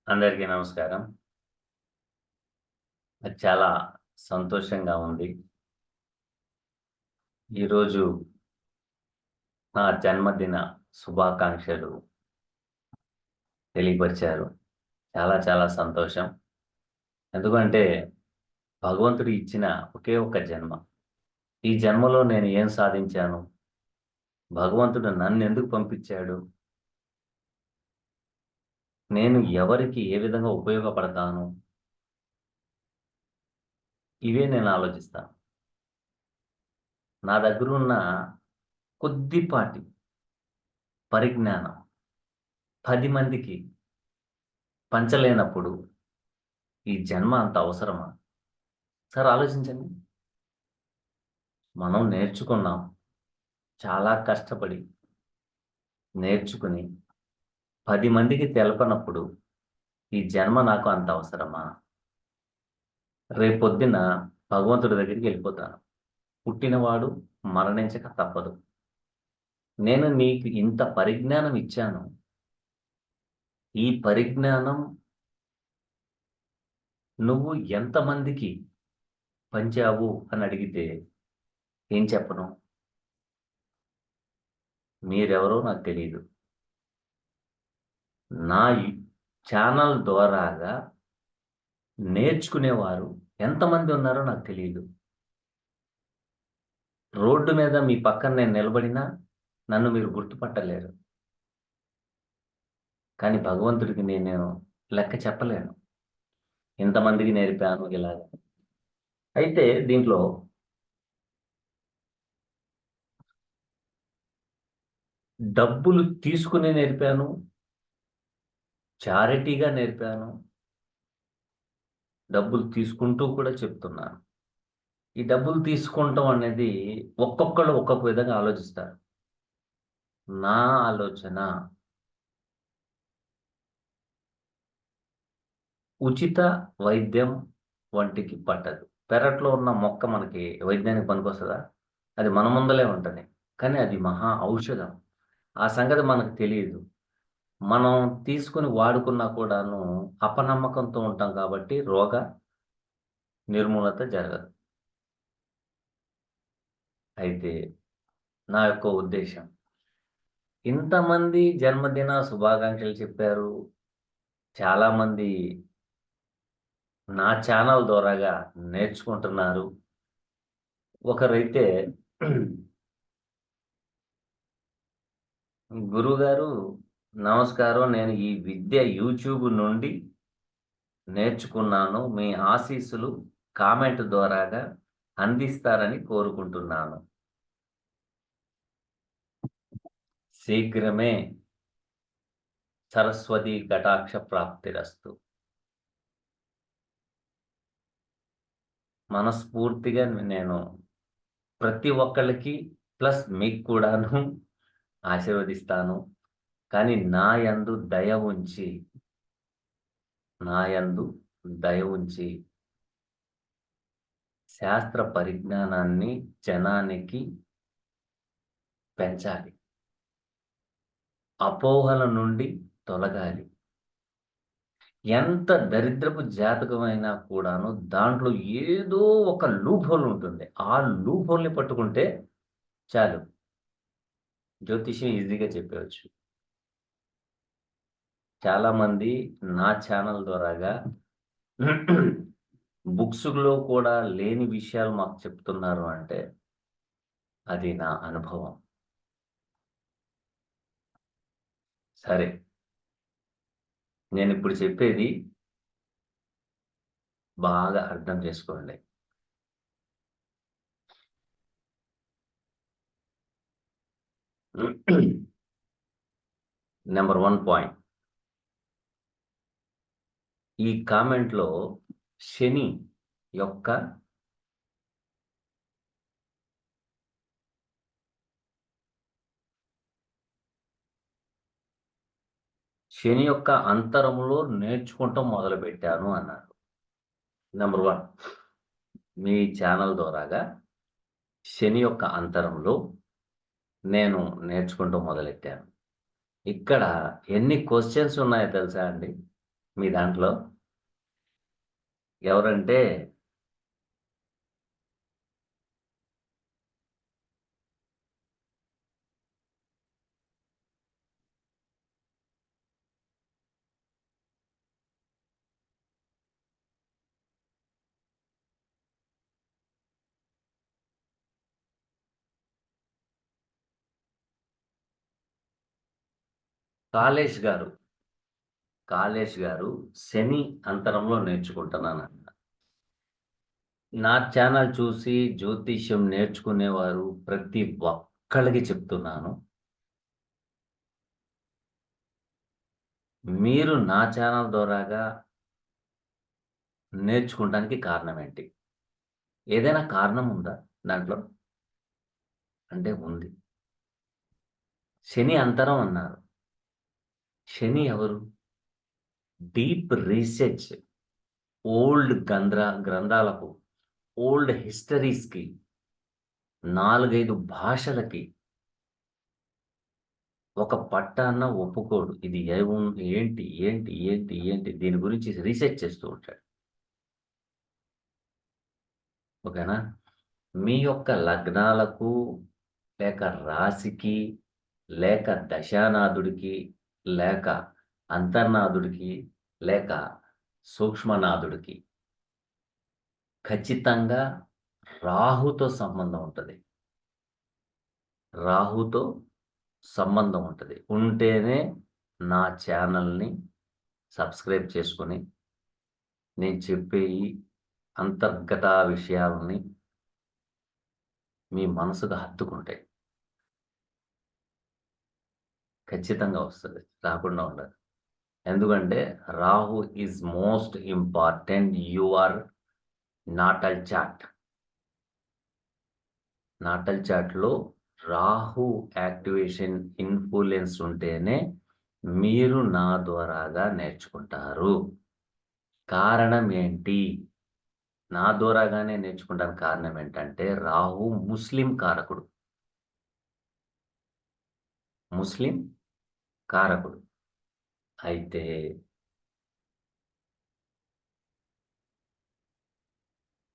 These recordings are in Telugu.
అందరికీ నమస్కారం. నాకు చాలా సంతోషంగా ఉంది. ఈరోజు నా జన్మదిన శుభాకాంక్షలు తెలియపరిచారు. చాలా చాలా సంతోషం. ఎందుకంటే భగవంతుడు ఇచ్చిన ఒకే ఒక్క జన్మ. ఈ జన్మలో నేను ఏం సాధించాను? భగవంతుడు నన్నెందుకు పంపించాడు? నేను ఎవరికి ఏ విధంగా ఉపయోగపడతాను? ఇవే నేను ఆలోచిస్తాను. నా దగ్గరున్న కొద్దిపాటి పరిజ్ఞానం 10 మందికి పంచలేనప్పుడు ఈ జన్మ అంత అవసరమా? సార్ ఆలోచించండి. మనం నేర్చుకున్నాం. చాలా కష్టపడి నేర్చుకుని 10 మందికి తెలపనప్పుడు ఈ జన్మ నాకు అంత అవసరమా? రేపొద్దున భగవంతుడి దగ్గరికి వెళ్ళిపోతాను. పుట్టినవాడు మరణించక తప్పదు. నేను నీకు ఇంత పరిజ్ఞానం ఇచ్చాను. ఈ పరిజ్ఞానం నువ్వు ఎంతమందికి పంచావు అని అడిగితే ఏం చెప్పను? మీరెవరో నాకు తెలీదు. నా ఛానల్ ద్వారాగా నేర్చుకునేవారు ఎంతమంది ఉన్నారో నాకు తెలీదు. రోడ్డు మీద మీ పక్కన నేను నిలబడినా నన్ను మీరు గుర్తుపట్టలేరు. కానీ భగవంతుడికి నేను లెక్క చెప్పలేను. ఇంతమందికి నేర్పాను ఇలాగ. అయితే దీంట్లో డబ్బులు తీసుకుని నేర్పాను. చారిటీగా నేర్పాను. డబ్బులు తీసుకుంటూ కూడా చెప్తున్నాను. ఈ డబ్బులు తీసుకుంటాం అనేది ఒక్కొక్కళ్ళు ఒక్కొక్క విధంగా ఆలోచిస్తారు. నా ఆలోచన ఉచిత వైద్యం వంటికి పట్టదు. పెరట్లో ఉన్న మొక్క మనకి వైద్యానికి పనికొస్తదా? అది మన ముందలే ఉంటది. కానీ అది మహా ఔషధం. ఆ సంగతి మనకు తెలీదు. మనం తీసుకొని వాడుకున్నా కూడాను అపనమ్మకంతో ఉంటాం కాబట్టి రోగ నిర్మూలత జరగదు. అయితే నా యొక్క ఉద్దేశ్యం, ఇంతమంది జన్మదిన శుభాకాంక్షలు చెప్పారు. చాలామంది నా ఛానల్ ద్వారాగా నేర్చుకుంటున్నారు. ఒకరైతే గురువుగారు నమస్కారం. నేను ఈ విద్య యూట్యూబ్ నుండి నేర్చుకున్నాను. మీ ఆశీస్సులు కామెంట్ ద్వారాగా అందిస్తారని కోరుకుంటున్నాను. శీఘ్రమే సరస్వతి కటాక్ష ప్రాప్తిరస్తు. మనస్ఫూర్తిగా నేను ప్రతి ఒక్కళ్ళకి ప్లస్ మీకు కూడాను ఆశీర్వదిస్తాను. కానీ నా యందు దయ ఉంచి శాస్త్ర పరిజ్ఞానాన్ని జనానికి పెంచాలి. అపోహల నుండి తొలగాలి. ఎంత దరిద్రపు జాతకమైనా కూడాను దాంట్లో ఏదో ఒక లూప్ హోల్ ఉంటుంది. ఆ లూప్ హోల్‌ని పట్టుకుంటే చాలు. జ్యోతిష్యం ఈజీగా చెప్పేయొచ్చు. చాలామంది నా ఛానల్ ద్వారాగా బుక్స్‌లో కూడా లేని విషయాలు మాకు చెప్తున్నారు అంటే అది నా అనుభవం. సరే. నేనిప్పుడు చెప్పేది బాగా అర్థం చేసుకోండి. Number 1 point. ఈ కామెంట్‌లో శని యొక్క అంతరములో నేర్చుకుంటం మొదలుపెట్టాను అన్నారు. నంబర్ 1 మీ ఛానల్ ద్వారాగా శని యొక్క అంతరంలో నేను నేర్చుకుంటం మొదలెట్టాను. ఇక్కడ ఎన్ని క్వెషన్స్ ఉన్నాయో తెలుసా అండి? మీ దాంట్లో ఎవరంటే కాళేష్ గారు. కాళేష్ గారు శని అంతరంలో నేర్చుకుంటున్నానంట. నా ఛానల్ చూసి జ్యోతిష్యం నేర్చుకునేవారు ప్రతి ఒక్కళ్ళకి చెప్తున్నాను. మీరు నా ఛానల్ ద్వారాగా నేర్చుకోవడానికి కారణం ఏంటి? ఏదైనా కారణం ఉందా దాంట్లో? అంటే ఉంది. శని అంతరం అన్నారు. శని ఎవరు? డీప్ రీసెర్చ్ ఓల్డ్ గ్రంథాలకు, ఓల్డ్ హిస్టరీస్‌కి, 4, 5 భాషలకి ఒక పట్టాన్న ఒప్పుకోడు. ఇది ఏంటి? ఏంటి? ఏంటి? ఏంటి? దీని గురించి రీసెర్చ్ చేస్తూ ఉంటాడు. ఓకేనా? మీ యొక్క లగ్నాలకు, లేక రాశికి, లేక దశానాథుడికి, లేక అంతర్నాథుడికి, లేక సూక్ష్మనాథుడికి ఖచ్చితంగా రాహుతో సంబంధం ఉంటది. రాహుతో సంబంధం ఉంటది. ఉంటేనే నా ఛానల్‌ని సబ్స్క్రైబ్ చేసుకొని, నేను చెప్పే ఈ అంతర్గత విషయాలని మీ మనసుకు హత్తుకుంటాయి. ఖచ్చితంగా వస్తది. రాకుండా ఉండదు. ఎందుకంటే Rahu is most important your natal chart. Natal చార్ట్‌లో రాహు యాక్టివేషన్ ఇన్‌ఫ్లూయెన్స్ ఉంటేనే మీరు నా ద్వారాగా నేర్చుకుంటారు. కారణం ఏంటి? నా ద్వారాగానే నేర్చుకుంటానికి కారణం ఏంటంటే రాహు ముస్లిం కారకుడు. ముస్లిం కారకుడు. అయితే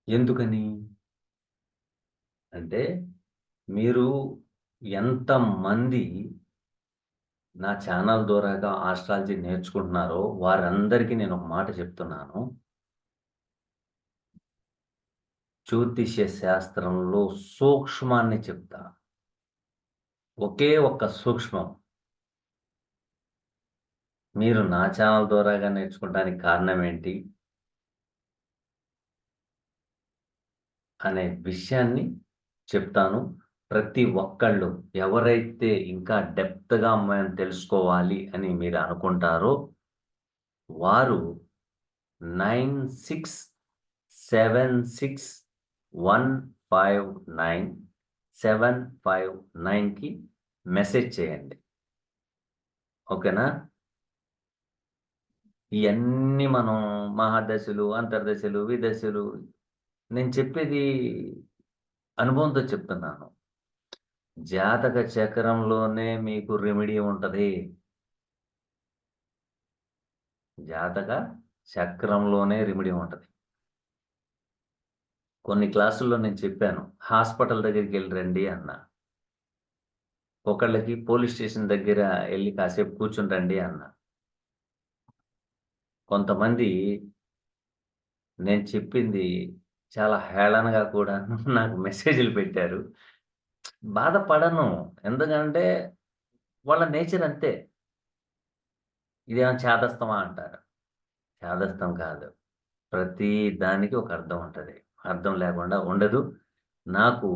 ఎందుకని? అంటే మీరు ఎంతమంది నా ఛానల్ ద్వారాగా ఆస్ట్రాలజీ నేర్చుకుంటున్నారో వారందరికీ నేను ఒక మాట చెప్తున్నాను. జ్యోతిష్య శాస్త్రంలో సూక్ష్మాన్ని చెప్తా. ఒకే ఒక్క సూక్ష్మం. మీరు నా ఛానల్ ద్వారాగా నేర్చుకోవడానికి కారణం ఏంటి? అనే విషయాన్ని చెప్తాను. ప్రతి ఒక్కళ్ళు ఎవరైతే ఇంకా డెప్త్‌గా మేము తెలుసుకోవాలి అని మీరు అనుకుంటారో వారు 9676159759కి మెసేజ్ చేయండి. ఓకేనా? ఇయన్నీ మనం మహాదశలు, అంతర్దశలు, విదశలు నేను చెప్పేది అనుభవంతో చెప్తున్నాను. జాతక చక్రంలోనే మీకు రెమెడీ ఉంటది. జాతక చక్రంలోనే రెమెడీ ఉంటది. కొన్ని క్లాసుల్లో నేను చెప్పాను. హాస్పిటల్ దగ్గరికెళ్లి రండి అన్నా. ఒకళ్ళకి పోలీస్ స్టేషన్ దగ్గర ఎళ్లి కాసేపు కూర్చొని రండి అన్నా. కొంతమంది నేను చెప్పింది చాలా హేళనగా కూడా నాకు మెసేజ్‌లు పెట్టారు. బాధపడను. ఎందుకంటే వాళ్ళ నేచర్ అంతే. ఇదేమైనా చాదస్తమా అంటారు. చాదస్తం కాదు. ప్రతి దానికి ఒక అర్థం ఉంటది. అర్థం లేకుండా ఉండదు. నాకు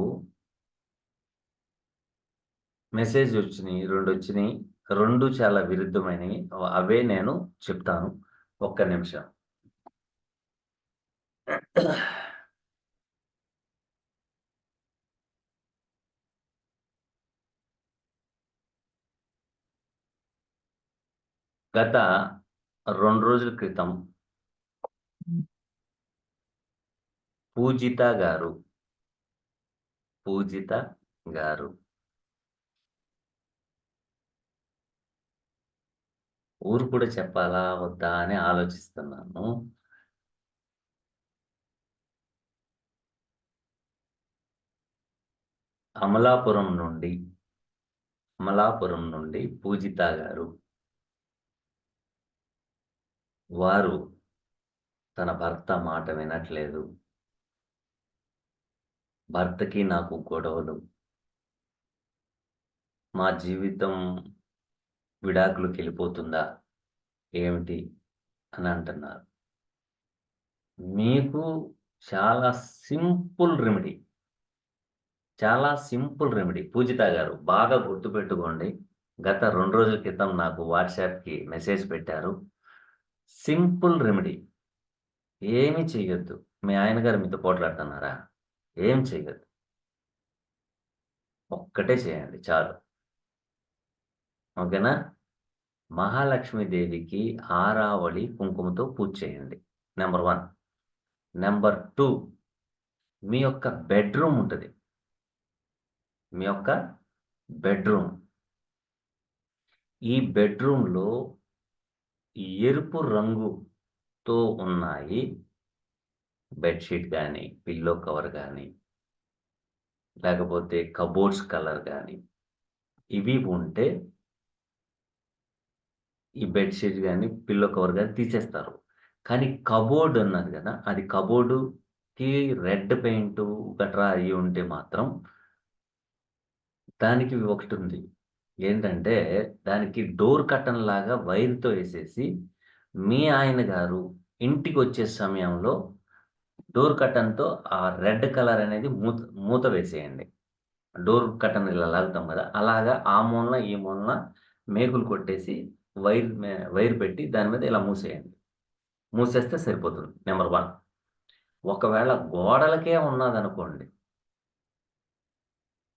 మెసేజొచ్చినియి. 2 వచ్చినియి. 2 చాలా విరుద్ధమైనవి. అవే నేను చెప్తాను. ఒక్క నిమిషం. గత 2 రోజుల క్రితం పూజిత గారు, పూజిత గారు ఊరు కూడా చెప్పాలా? వద్దా? అని ఆలోచిస్తున్నాను. అమలాపురం నుండి, అమలాపురం నుండి పూజిత గారు. వారు తన భర్త మాట వినట్లేదు. భర్తకి నాకు గొడవలు. మా జీవితం విడాకులకెళ్ళిపోతుందా ఏమిటి అని అంటున్నారు. మీకు చాలా సింపుల్ రెమెడీ. చాలా సింపుల్ రెమెడీ. పూజిత గారు బాగా గుర్తుపెట్టుకోండి. గత 2 రోజుల క్రితం నాకు వాట్సాప్‌కి మెసేజ్ పెట్టారు. Simple remedy. ఏమి చెయ్యొద్దు. మీ ఆయన గారు మీతో పోట్లాడుతున్నారా? ఏం చెయ్యొద్దు. ఒక్కటే చేయండి చాలు. ఓకేనా? మహాలక్ష్మీదేవికి ఆరావళి కుంకుమతో పూజ చేయండి. నంబర్ 1. నంబర్ 2, మీ యొక్క బెడ్‌రూమ్ ఉంటది. మీ యొక్క బెడ్‌రూమ్. ఈ బెడ్‌రూమ్‌లో ఎరుపు రంగుతో ఉన్నాయి బెడ్‌షీట్ గానీ, పిల్లో కవర్ గానీ, లేకపోతే కబోర్డ్స్ కలర్ గానీ, ఇవి ఉంటే ఈ బెడ్‌షీట్ గానీ, పిల్లో కవర్ గానీ తీసేస్తారు. కానీ కబోర్డ్ అన్నారు గదా! అది కబోర్డుకి రెడ్ పెయింటు గట్రా అయ్యి ఉంటే మాత్రం దానికి ఒకటుంది. ఏంటంటే, దానికి డోర్ కర్టెన్‌లాగా వైర్‌తో ఏసేసి, మీ ఆయన గారు ఇంటికొచ్చే సమయంలో డోర్ కర్టెన్‌తో ఆ రెడ్ కలర్ అనేది మూత వేసేయండి. డోర్ కర్టెన్ ఇలా లాగుతాం గదా! అలాగా ఆ మూలన, ఈ మూలన మేకులు కొట్టేసి వైర్ పెట్టి దాని మీద ఇలా మూసేయండి. మూసేస్తే సరిపోతుంది. నంబర్ 1. ఒకవేళ గోడలకే ఉన్నదనుకోండి,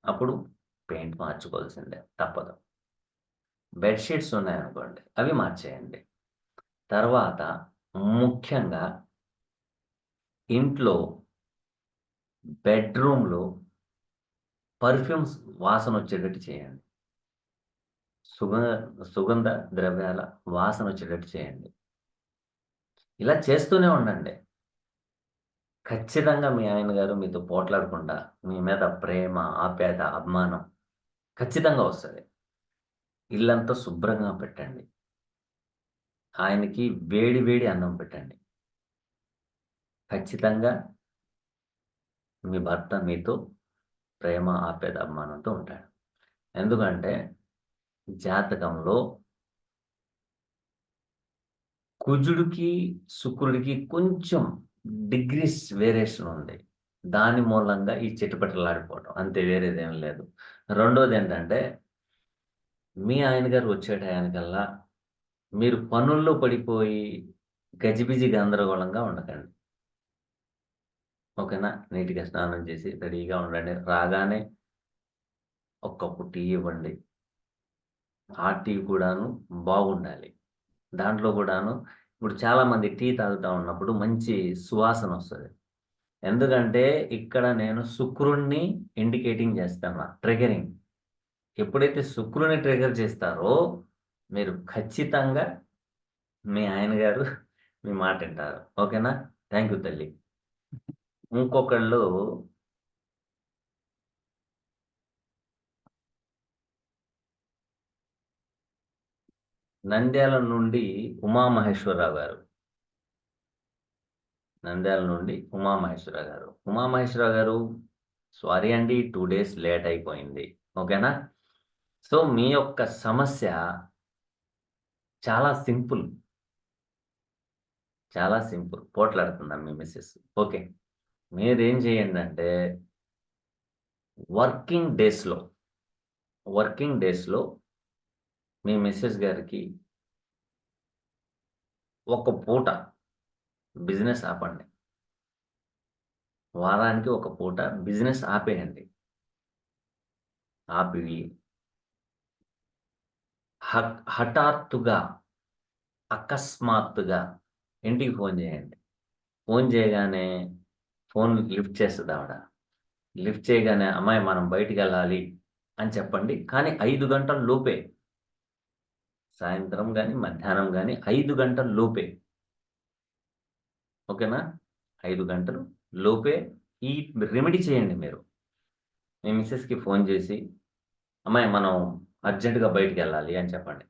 అప్పుడు పెయింట్ మార్చుకోవాల్సిందే తప్పదు. బెడ్ షీట్స్ ఉన్నాయనుకోండి, అవి మార్చేయండి. తర్వాత ముఖ్యంగా ఇంట్లో బెడ్‌రూమ్‌లో పర్ఫ్యూమ్స్ వాసనొచ్చేటట్టు చేయండి. సుగ సుగంధ ద్రవ్యాల వాసనొచ్చేటట్టు చేయండి. ఇలా చేస్తూనే ఉండండి. ఖచ్చితంగా మీ ఆయన గారు మీతో పోట్లాడకుండా మీ మీద ప్రేమ, ఆప్యాయత, అభిమానం ఖచ్చితంగా వస్తది. ఇల్లంతా శుభ్రంగా పెట్టండి. ఆయనకి వేడి వేడి అన్నం పెట్టండి. ఖచ్చితంగా మీ భర్త మీతో ప్రేమ, ఆప్యాయత, అభిమానంతో ఉంటాడు. ఎందుకంటే జాతకంలో కుజుడికి, శుక్రుడికి కొంచెం డిగ్రీస్ వేరియేషన్ ఉంది. దాని మూలంగా ఈ చిటపటలాడిపోవటం. అంతే వేరేదేం లేదు. రెండోదేంటంటే, మీ ఆయన గారు వచ్చే టయానికల్లా మీరు పనుల్లో పడిపోయి గజిబిజి గందరగోళంగా ఉండకండి. ఓకేనా? నీట్‌గా స్నానం చేసి రెడీగా ఉండండి. రాగానే ఒక కప్పు టీ ఇవ్వండి. ఆ టీ కూడాను బాగుండాలి. దాంట్లో కూడాను ఇప్పుడు చాలామంది టీ తాగుతా ఉన్నప్పుడు మంచి సువాసనొస్తది. ఎందుకంటే ఇక్కడ నేను శుక్రుడిని ఇండికేటింగ్ చేస్తున్నా. ట్రిగ్గరింగ్. ఎప్పుడైతే శుక్రుడిని ట్రిగ్గర్ చేస్తారో, మీరు ఖచ్చితంగా మీ ఆయన గారు మీ మాటింటారు. ఓకేనా? థాంక్ యూ తల్లి. ఇంకొకళ్ళు నంద్యాల నుండి ఉమామహేశ్వరరావు గారు. నంద్యాల నుండి ఉమామహేశ్వరరావు గారు. ఉమామహేశ్వరరావు గారు, సారీ అండి 2 డేస్ లేట్ అయిపోయింది. ఓకేనా? సో, మీ యొక్క సమస్య చాలా సింపుల్. చాలా సింపుల్. పోట్లాడుతున్నారు మీ మిసెస్. ఓకే. మీరేం చేయండంటే వర్కింగ్ డేస్‌లో, వర్కింగ్ డేస్‌లో మీ మిసెస్ గారికి ఒక పూట బిజినెస్ ఆపండి. వారానికి ఒక పూట బిజినెస్ ఆపేయండి. ఆపి హఠాత్తుగా, అకస్మాత్తుగా ఇంటికి ఫోను చేయండి. ఫోను చేయగానే ఫోన్ లిఫ్ట్ చేస్తదావిడ. లిఫ్ట్ చేయగానే, "అమ్మాయి మనం బయటికెళ్ళాలి" అని చెప్పండి. కానీ 5 గంటల లోపే. సాయంత్రం గాని, మధ్యాహ్నం గాని 5 గంటల లోపే. ఓకేనా? 5 గంటలు లోపే ఈ రెమెడీ చేయండి మీరు. మీ మిసెస్‌కి ఫోను చేసి, "అమ్మాయి మనం అర్జెంట్‌గా బయటికెళ్ళాలి" అని చెప్పండి.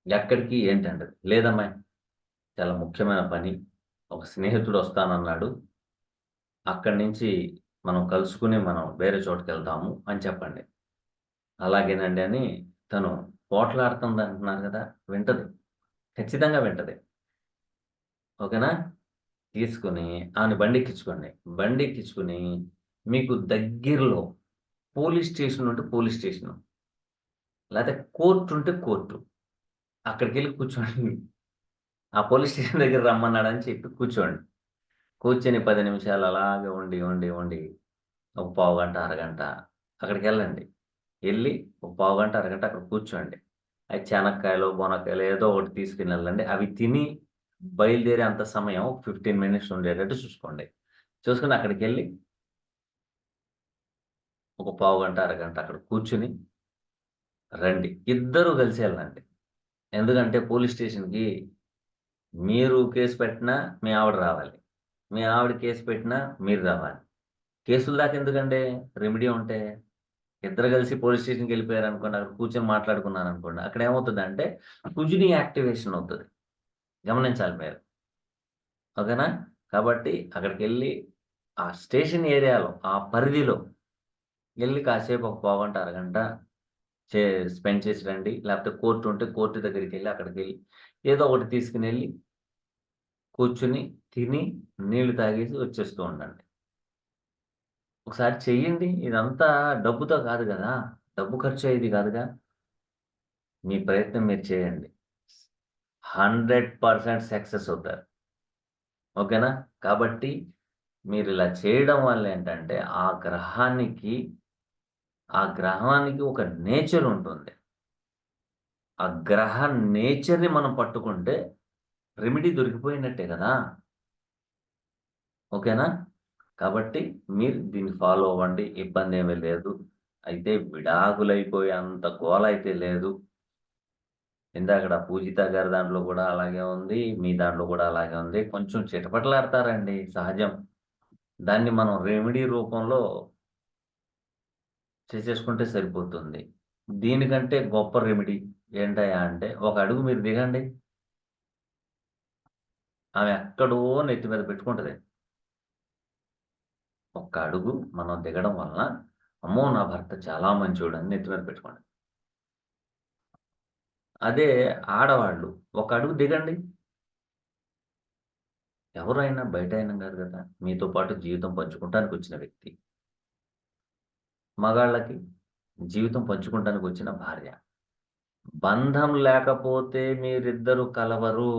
ఎక్కడికి ఏంటంటది. "లేదమ్మాయి చాలా ముఖ్యమైన పని. ఒక స్నేహితుడొస్తానన్నాడు. అక్కడి నుంచి మనం కలుసుకొని మనం వేరే చోటుకెళ్తాము" అని చెప్పండి. అలాగేనండి అని తను పోట్లాడుతుందంటున్నారు గదా! వింటది. ఖచ్చితంగా వింటది. ఓకేనా? తీసుకొని ఆమెని బండెక్కించుకోండి. బండెక్కించుకొని మీకు దగ్గరలో పోలీస్ స్టేషన్ ఉంటే పోలీస్ స్టేషను, లేతే కోర్ట్ ఉంటే కోర్టు. అక్కడికెళ్లి కూర్చోండి. ఆ పోలీస్ స్టేషన్ దగ్గర రమ్మన్నాడని చెప్పి కూర్చోండి. కూర్చొని 10 నిమిషాలు అలాగే ఉండి ఒక పావుగంట, అరగంట అక్కడికెళ్ళండి. ఎళ్లి ఒక పావుగంట, అరగంట అక్కడ కూర్చోండి. అయి చెనక్కాయలో, బొనక్కాయలో ఏదో ఒకటి తీసుకొనెళ్ళండి. అవి తిని బయలుదేరే అంత సమయం 15 మినిట్స్ ఉండేటట్టు చూసుకోండి. చూసుకొని అక్కడికెళ్ళి ఒక పావుగంట, అరగంట అక్కడ కూర్చొని రండి. ఇద్దరూ కలిసి ఎళ్ళండి. ఎందుకంటే పోలీస్ స్టేషన్‌కి మీరు కేస్ పెట్టినా మీ ఆవిడ రావాలి. మీ ఆవిడ కేస్ పెట్టినా మీరు రావాలి. కేసుల దాకా ఎందుకండి రెమెడీ ఉంటే. ఇద్దరు కలిసి పోలీస్ స్టేషన్‌కెళ్ళిపోయారనుకోండి, అక్కడ కూర్చొని మాట్లాడుకున్నారనుకోండి, అక్కడేమవుతదంటే కుజుని యాక్టివేషన్ అవుతది. గమనించాలి మీరు. ఓకేనా? కాబట్టి అక్కడికెళ్ళి ఆ స్టేషన్ ఏరియాలో, ఆ పరిధిలో ఎళ్లి కాసేపు ఒక పావుగంట, అరగంట చే స్పెండ్ చేసి రండి. లేకపోతే కోర్ట్ ఉంటే కోర్ట్ దగ్గరికెళ్లి అక్కడికెళ్ళి ఏదో ఒకటి తీసుకొనెళ్ళి కూర్చొని, తిని, నీళ్లు తాగేసి వచ్చేస్తూ ఉండండి. ఒకసారి చెయ్యండి. ఇదంతా డబ్బుతో కాదు గదా! డబ్బు ఖర్చయ్యేది గాదుగా. మీ ప్రయత్నం మీరు చేయండి. 100% సక్సెస్ అవుతారు. ఓకేనా? కాబట్టి మీరిలా చేయడం వల్లేంటంటే, ఆ గ్రహానికి ఒక నేచర్ ఉంటుంది. ఆ గ్రహ నేచర్‌ని మనం పట్టుకుంటే రెమెడీ దొరికిపోయినట్టే గదా! ఓకేనా? కాబట్టి మీరు దీన్ని ఫాలో అవ్వండి. ఇబ్బందేమీ లేదు. అయితే విడాకులైపోయేంత గోలయితే లేదు. ఇందాకడ పూజిత గారి దాంట్లో గూడా అలాగే ఉంది. మీ దాంట్లో గూడా అలాగే ఉంది. కొంచెం చిటపటలాడతారండి సహజం. దాన్ని మనం రెమెడీ రూపంలో చేసేసుకుంటే సరిపోతుంది. దీనికంటే గొప్ప రెమెడీ ఏంటయ్యా అంటే, ఒక అడుగు మీరు దిగండి. ఆమె ఎక్కడో నెత్తి మీద పెట్టుకుంటది. ఒక్క అడుగు మనం దిగడం వలన, అమ్మో! నా భర్త చాలా మంచోడని నెత్తి మీద పెట్టుకోండి. అదే ఆడవాళ్ళు ఒక అడుగు దిగండి. ఎవరైనా బయటాయనం గాదు గదా! మీతో పాటు జీవితం పంచుకుంటానికొచ్చిన వ్యక్తి. మగాళ్ళకి జీవితం పంచుకుంటానికొచ్చిన భార్య. బంధం లేకపోతే మీరిద్దరు కలవరు.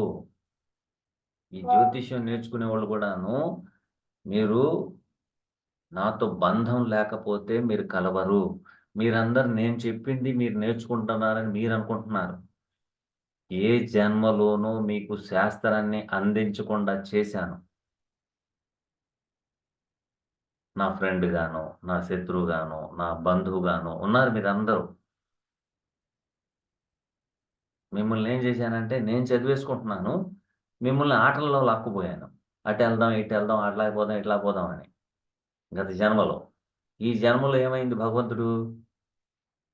ఈ జ్యోతిష్యం నేర్చుకునేవాళ్ళు గూడాను, మీరు నాతో బంధం లేకపోతే మీరు కలవరు. మీరందరూ నేను చెప్పింది మీరు నేర్చుకుంటున్నారని మీరనుకుంటున్నారు. ఏ జన్మలోనూ మీకు శాస్త్రాన్ని అందించకుండా చేశాను. నా ఫ్రెండ్‌గానో, నా శత్రువుగానో, నా బంధువుగానో ఉన్నారు మీరందరూ. మిమ్మల్ని ఏం చేశానంటే నేను చదివేసుకుంటున్నాను. మిమ్మల్ని ఆటల్లో లాక్కుపోయాను. అటెళ్దాం, ఇటెళ్దాం, అట్లా పోదాం, ఇట్లా పోదాం అని. గత జన్మలో. ఈ జన్మలో ఏమైంది భగవంతుడు?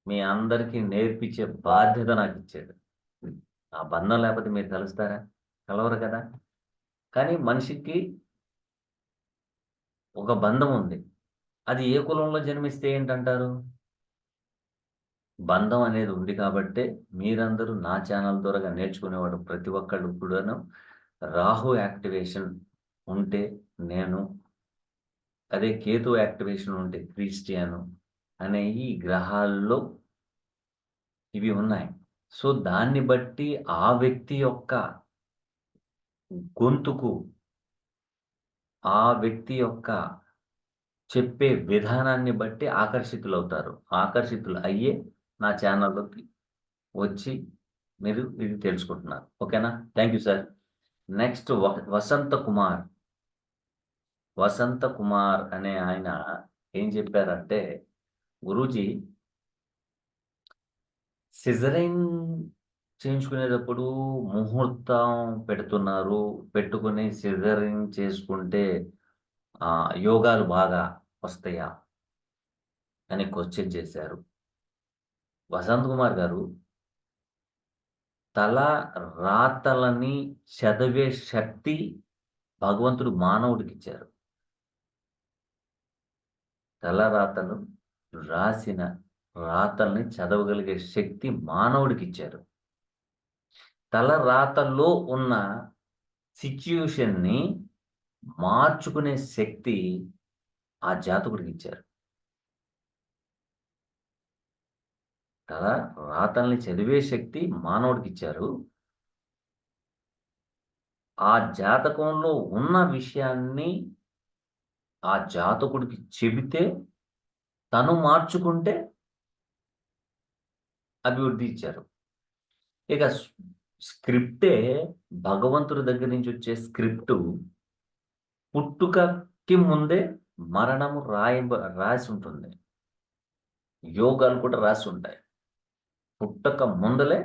మీ అందరికీ నేర్పించే బాధ్యత నాకిచ్చాడు. ఆ బంధం లేపోతే మీరు కలుస్తారా? కలవరు కదా! కానీ మనిషికి ఒక బంధం ఉంది. అది ఏ కులంలో జన్మిస్తే ఏంటంటారు? బంధం అనేది ఉంది కాబట్టే మీరందరూ నా ఛానల్ ద్వారాగా నేర్చుకునేవాడు ప్రతి ఒక్కళ్ళు కూడాను రాహు యాక్టివేషన్ ఉంటే నేను, అదే కేతు యాక్టివేషన్ ఉంటే క్రిస్టియను అనేయి ఈ గ్రహాల్లో ఇవి ఉన్నాయి. సో, దాన్ని బట్టి ఆ వ్యక్తి యొక్క గొంతుకు, ఆ వ్యక్తి యొక్క చెప్పే విధానాన్ని బట్టి ఆకర్షితులవుతారు. ఆకర్షితులు అయ్యే నా ఛానల్‌లోకి వచ్చి మీరు ఇది తెలుసుకుంటున్నారు. ఓకేనా? Thank you sir. నెక్స్ట్ వసంత కుమార్. వసంత కుమార్ అనే ఆయన ఏం చెప్పారంటే, గురూజీ సిజరైన్ చేయించుకునేటప్పుడు ముహూర్తం పెడుతున్నారు. పెట్టుకొని సిజరైన్ చేసుకుంటే యోగాలు బాగా వస్తాయా? అని క్వెషన్ చేశారు. వసంత్ కుమార్ గారు, తల రాతలని చదివే శక్తి భగవంతుడు మానవుడికిచ్చారు. తల రాతలు రాసిన రాతల్ని చదవగలిగే శక్తి మానవుడికిచ్చారు. తల రాతల్లో ఉన్న సిట్యుయేషన్‌ని మార్చుకునే శక్తి ఆ జాతకుడికిచ్చారు. తల రాతల్ని చదివే శక్తి మానవుడికిచ్చారు. ఆ జాతకంలో ఉన్న విషయాన్ని ఆ జాతకుడికి చెబితే తను మార్చుకుంటే అభివృద్ధి ఇచ్చారు. ఇక స్క్రిప్టే భగవంతుడి దగ్గర నుంచి వచ్చే స్క్రిప్టు పుట్టుకకి ముందే మరణము రాసుంటుంది. యోగాలు కూడా రాసుంటాయి. పుట్టక ముందలే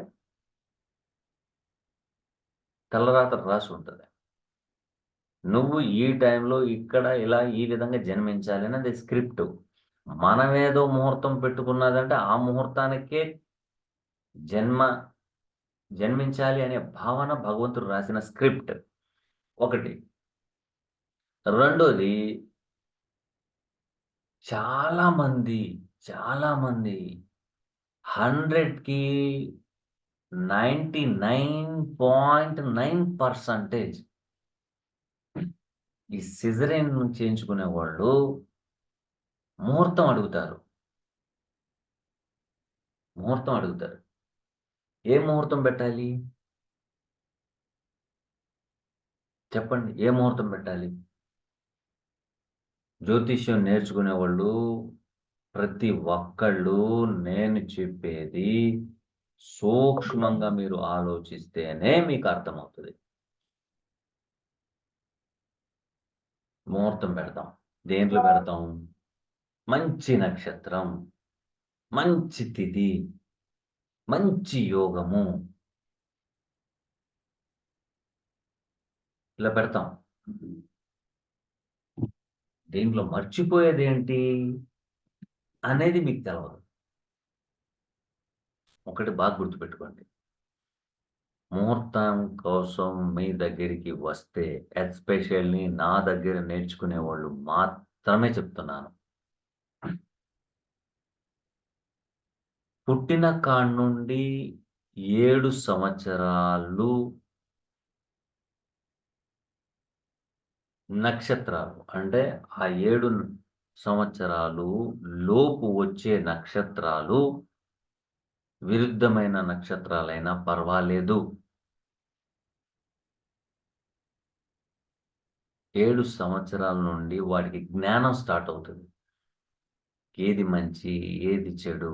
తలరాత రాసుంటది. నువ్వు ఈ టైంలో ఇక్కడ ఇలా ఈ విధంగా జన్మించాలి అనేది స్క్రిప్టు. మనమేదో ముహూర్తం పెట్టుకున్నదంటే ఆ ముహూర్తానికే జన్మ జన్మించాలి అనే భావన భగవంతుడు రాసిన స్క్రిప్ట్ ఒకటి. రెండోది చాలామంది, చాలామంది 100కి 99.9% ఈ సిజరేన్ చేయించుకునేవాళ్ళు ముహూర్తం అడుగుతారు. ముహూర్తం అడుగుతారు. ఏ ముహూర్తం పెట్టాలి? చెప్పండి. ఏ ముహూర్తం పెట్టాలి? జ్యోతిష్యం నేర్చుకునేవాళ్ళు ప్రతి ఒక్కళ్ళు నేను చెప్పేది సూక్ష్మంగా మీరు ఆలోచిస్తేనే మీకు అర్థమవుతది. ముహూర్తం పెడతాం. దేంట్లో పెడతాం? మంచి నక్షత్రం, మంచి తిథి, మంచి యోగము ఇలా పెడతాం. దీంట్లో మర్చిపోయేదేంటి అనేది మీకు తెలవదు. ఒకటి బాగా గుర్తుపెట్టుకోండి. ముహూర్తం కోసం మీ దగ్గరికి వస్తే ఎస్పెషల్లీ నా దగ్గర నేర్చుకునేవాళ్ళు మాత్రమే చెప్తున్నాను. పుట్టిన కాడ్నుండి 7 సంవత్సరాలు నక్షత్రాలు. అంటే ఆ 7 సంవత్సరాలు లోపు వచ్చే నక్షత్రాలు విరుద్ధమైన నక్షత్రాలైనా పర్వాలేదు. 7 సంవత్సరాల నుండి వాడికి జ్ఞానం స్టార్ట్ అవుతది. ఏది మంచి, ఏది చెడు,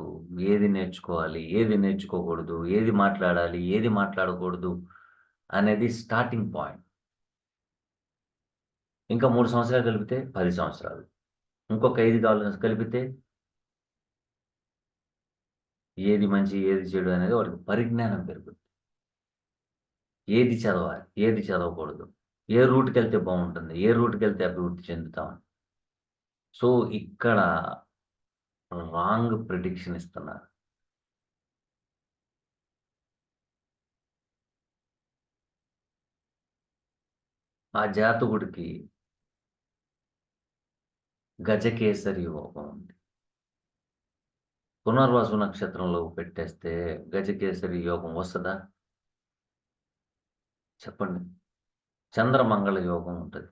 ఏది నేర్చుకోవాలి, ఏది నేర్చుకోకూడదు, ఏది మాట్లాడాలి, ఏది మాట్లాడకూడదు అనేది స్టార్టింగ్ పాయింట్. ఇంకా 3 సంవత్సరాలు కలిపితే 10 సంవత్సరాలు. ఇంకొక 5 కలిపితే ఏది మంచి, ఏది చెడు అనేది వాడికి పరిజ్ఞానం పెరుగుద్ది. ఏది చదవాలి, ఏది చదవకూడదు, ఏ రూట్‌కెళ్తే బావుంటుంది, ఏ రూట్‌కెళ్తే అభివృద్ధి చెందుతాం. సో, ఇక్కడ రాంగ్ ప్రిడిక్షన్ ఇస్తున్నారు. ఆ జాతకుడికి గజకేసరి యోగం ఉంది. పునర్వసు నక్షత్రంలో పెట్టేస్తే గజకేసరి యోగం వస్తదా? చెప్పండి. చంద్రమంగళ యోగం ఉంటది.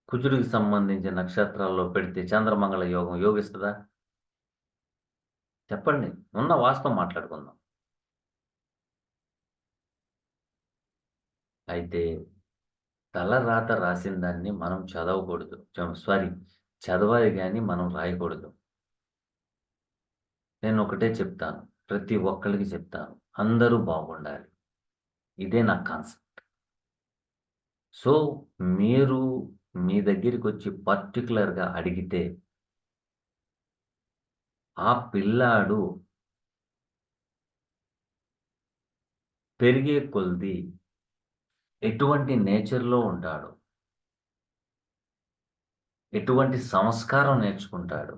కుజుడికి సంబంధించిన నక్షత్రాల్లో పెడితే చంద్రమంగళ యోగం యోగిస్తదా? చెప్పండి. ఉన్న వాస్తవం మాట్లాడుకుందాం. అయితే తలరాత రాసిన దాన్ని మనం చదవకూడదు. సారీ, చదవాలి గానీ మనం రాయకూడదు. నేనొకటే చెప్తాను. ప్రతి ఒక్కళ్ళకి చెప్తాను. అందరూ బాగుండాలి. ఇదే నా కాన్సెప్ట్. సో, మీరు మీ దగ్గరికొచ్చి పర్టిక్యులర్‌గా అడిగితే ఆ పిల్లాడు పెరిగే కొలది ఎటువంటి నేచర్‌లో ఉంటాడు? ఎటువంటి సంస్కారం నేర్చుకుంటాడు?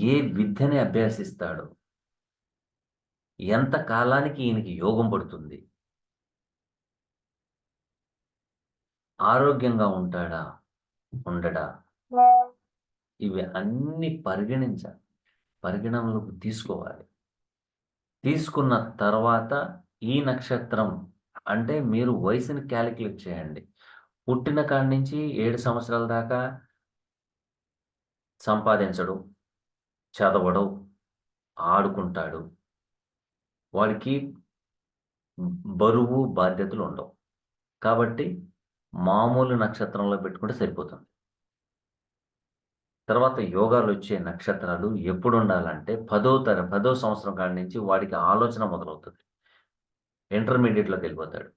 ఏ విద్యని అభ్యసిస్తాడు? ఎంత కాలానికి ఈయనకి యోగం పడుతుంది? ఆరోగ్యంగా ఉంటాడా? ఉండడా? ఇవి అన్నీ పరిగణనలోకి తీసుకోవాలి. తీసుకున్న తర్వాత ఈ నక్షత్రం అంటే మీరు వయసుని కాలిక్యులేట్ చేయండి. పుట్టిన కాడి నుంచి 7 సంవత్సరాల దాకా సంపాదించడు, చదవడు, ఆడుకుంటాడు. వాడికి బరువు, బాధ్యతలుండవు. కాబట్టి మామూలు నక్షత్రంలో పెట్టుకుంటే సరిపోతుంది. తర్వాత యోగాలొచ్చే నక్షత్రాలు ఎప్పుడుండాలంటే 10వ సంవత్సరం కాడి నుంచి వాడికి ఆలోచన మొదలవుతది. ఇంటర్మీడియేట్‌లోకెళ్ళిపోతాడు.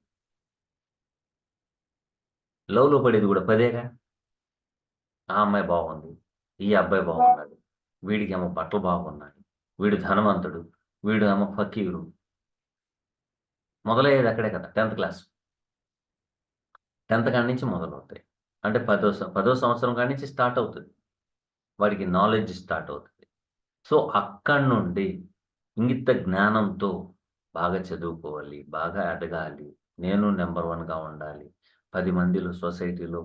లవ్‌లో పడేది గూడా 10గా. ఆ అమ్మాయి బాగుంది. ఈ అబ్బాయి బాగున్నాడు. వీడికేమో బట్టలు బాగున్నాయి. వీడు ధనవంతుడు. వీడేమో ఫకీరు. మొదలయ్యేది అక్కడే కదా! 10థ్ క్లాస్. 10థ్ కాడి నుంచి మొదలవుతాయి. అంటే 10వ సంవత్సరం కాడి నుంచి స్టార్ట్ అవుతది. వాడికి నాలెడ్జ్ స్టార్ట్ అవుతది. సో, అక్కడి నుండి ఇంగిత జ్ఞానంతో బాగా చదువుకోవాలి, బాగా ఎదగాలి, నేను నంబర్ 1గా ఉండాలి, 10 మందిలో సొసైటీలో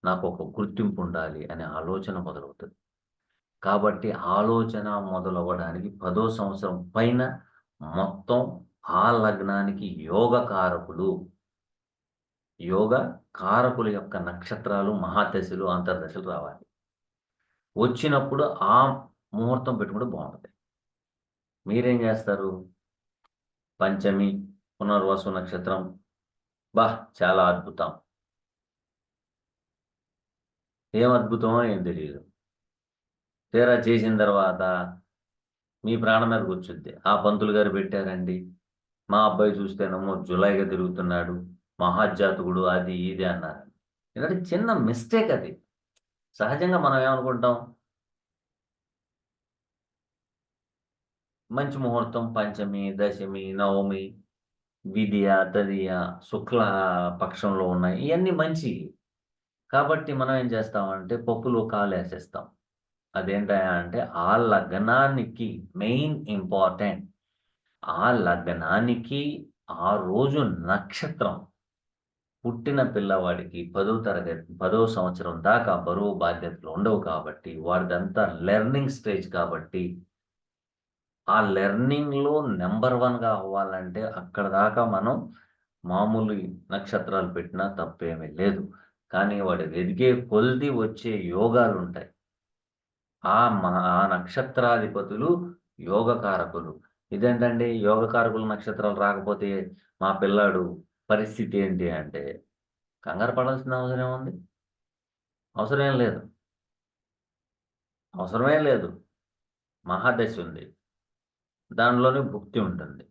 నాకొక గుర్తింపుండాలి అనే ఆలోచన మొదలవుతది. కాబట్టి ఆలోచన మొదలవ్వడానికి 10వ సంవత్సరం పైన మొత్తం ఆ లగ్నానికి యోగ కారకుల యొక్క నక్షత్రాలు, మహాదశలు, అంతర్దశలు రావాలి. వచ్చినప్పుడు ఆ ముహూర్తం పెట్టుకుంటే బావుంటది. మీరేం జేస్తారు? పంచమి, పునర్వసు నక్షత్రం. చాలా అద్భుతం. ఏం అద్భుతమో ఏం తెలీదు. తీరా చేసిన తర్వాత మీ ప్రాణం మీద కూర్చుద్ది. ఆ పంతులు గారు పెట్టారండి. మా అబ్బాయి చూస్తేనేమో జులాయిగా తిరుగుతున్నాడు. మహజ్జాతకుడు అది ఇది అన్నారు. ఎందుకంటే చిన్న మిస్టేక్ అది. సహజంగా మనం ఏమనుకుంటాం? మంచి ముహూర్తం పంచమి, దశమి, నవమి, విధియ, తదియ, శుక్ల పక్షంలో ఉన్నాయి. ఇయన్నీ మంచియి. కాబట్టి మనం ఏం చేస్తామంటే పప్పులో కాలేసేస్తాం. అదేంటయ్యా అంటే ఆ లగ్నానికి మెయిన్ ఇంపార్టెంట్. ఆ లగ్నానికి ఆ రోజు నక్షత్రం పుట్టిన పిల్లవాడికి 10వ సంవత్సరం దాకా బరువు బాధ్యతలు ఉండవు కాబట్టి వాడిదంతా లెర్నింగ్ స్టేజ్ కాబట్టి ఆ లెర్నింగ్‌లో నంబర్ 1గా అవ్వాలంటే అక్కడిదాకా మనం మామూలు నక్షత్రాలు పెట్టినా తప్పేమీ లేదు. కానీ వాడు ఎదిగే కొలిది వచ్చే యోగాలుంటాయి. ఆ నక్షత్రాధిపతులు యోగకారకులు. ఇదేంటండి యోగకారకుల నక్షత్రాలు రాకపోతే మా పిల్లాడు పరిస్థితి ఏంటి అంటే, కంగారు పడాల్సిన అవసరం ఏముంది? అవసరమేం లేదు. అవసరమేం లేదు. మహాదశ ఉంది. దానిలోనే భుక్తి ఉంటుంది.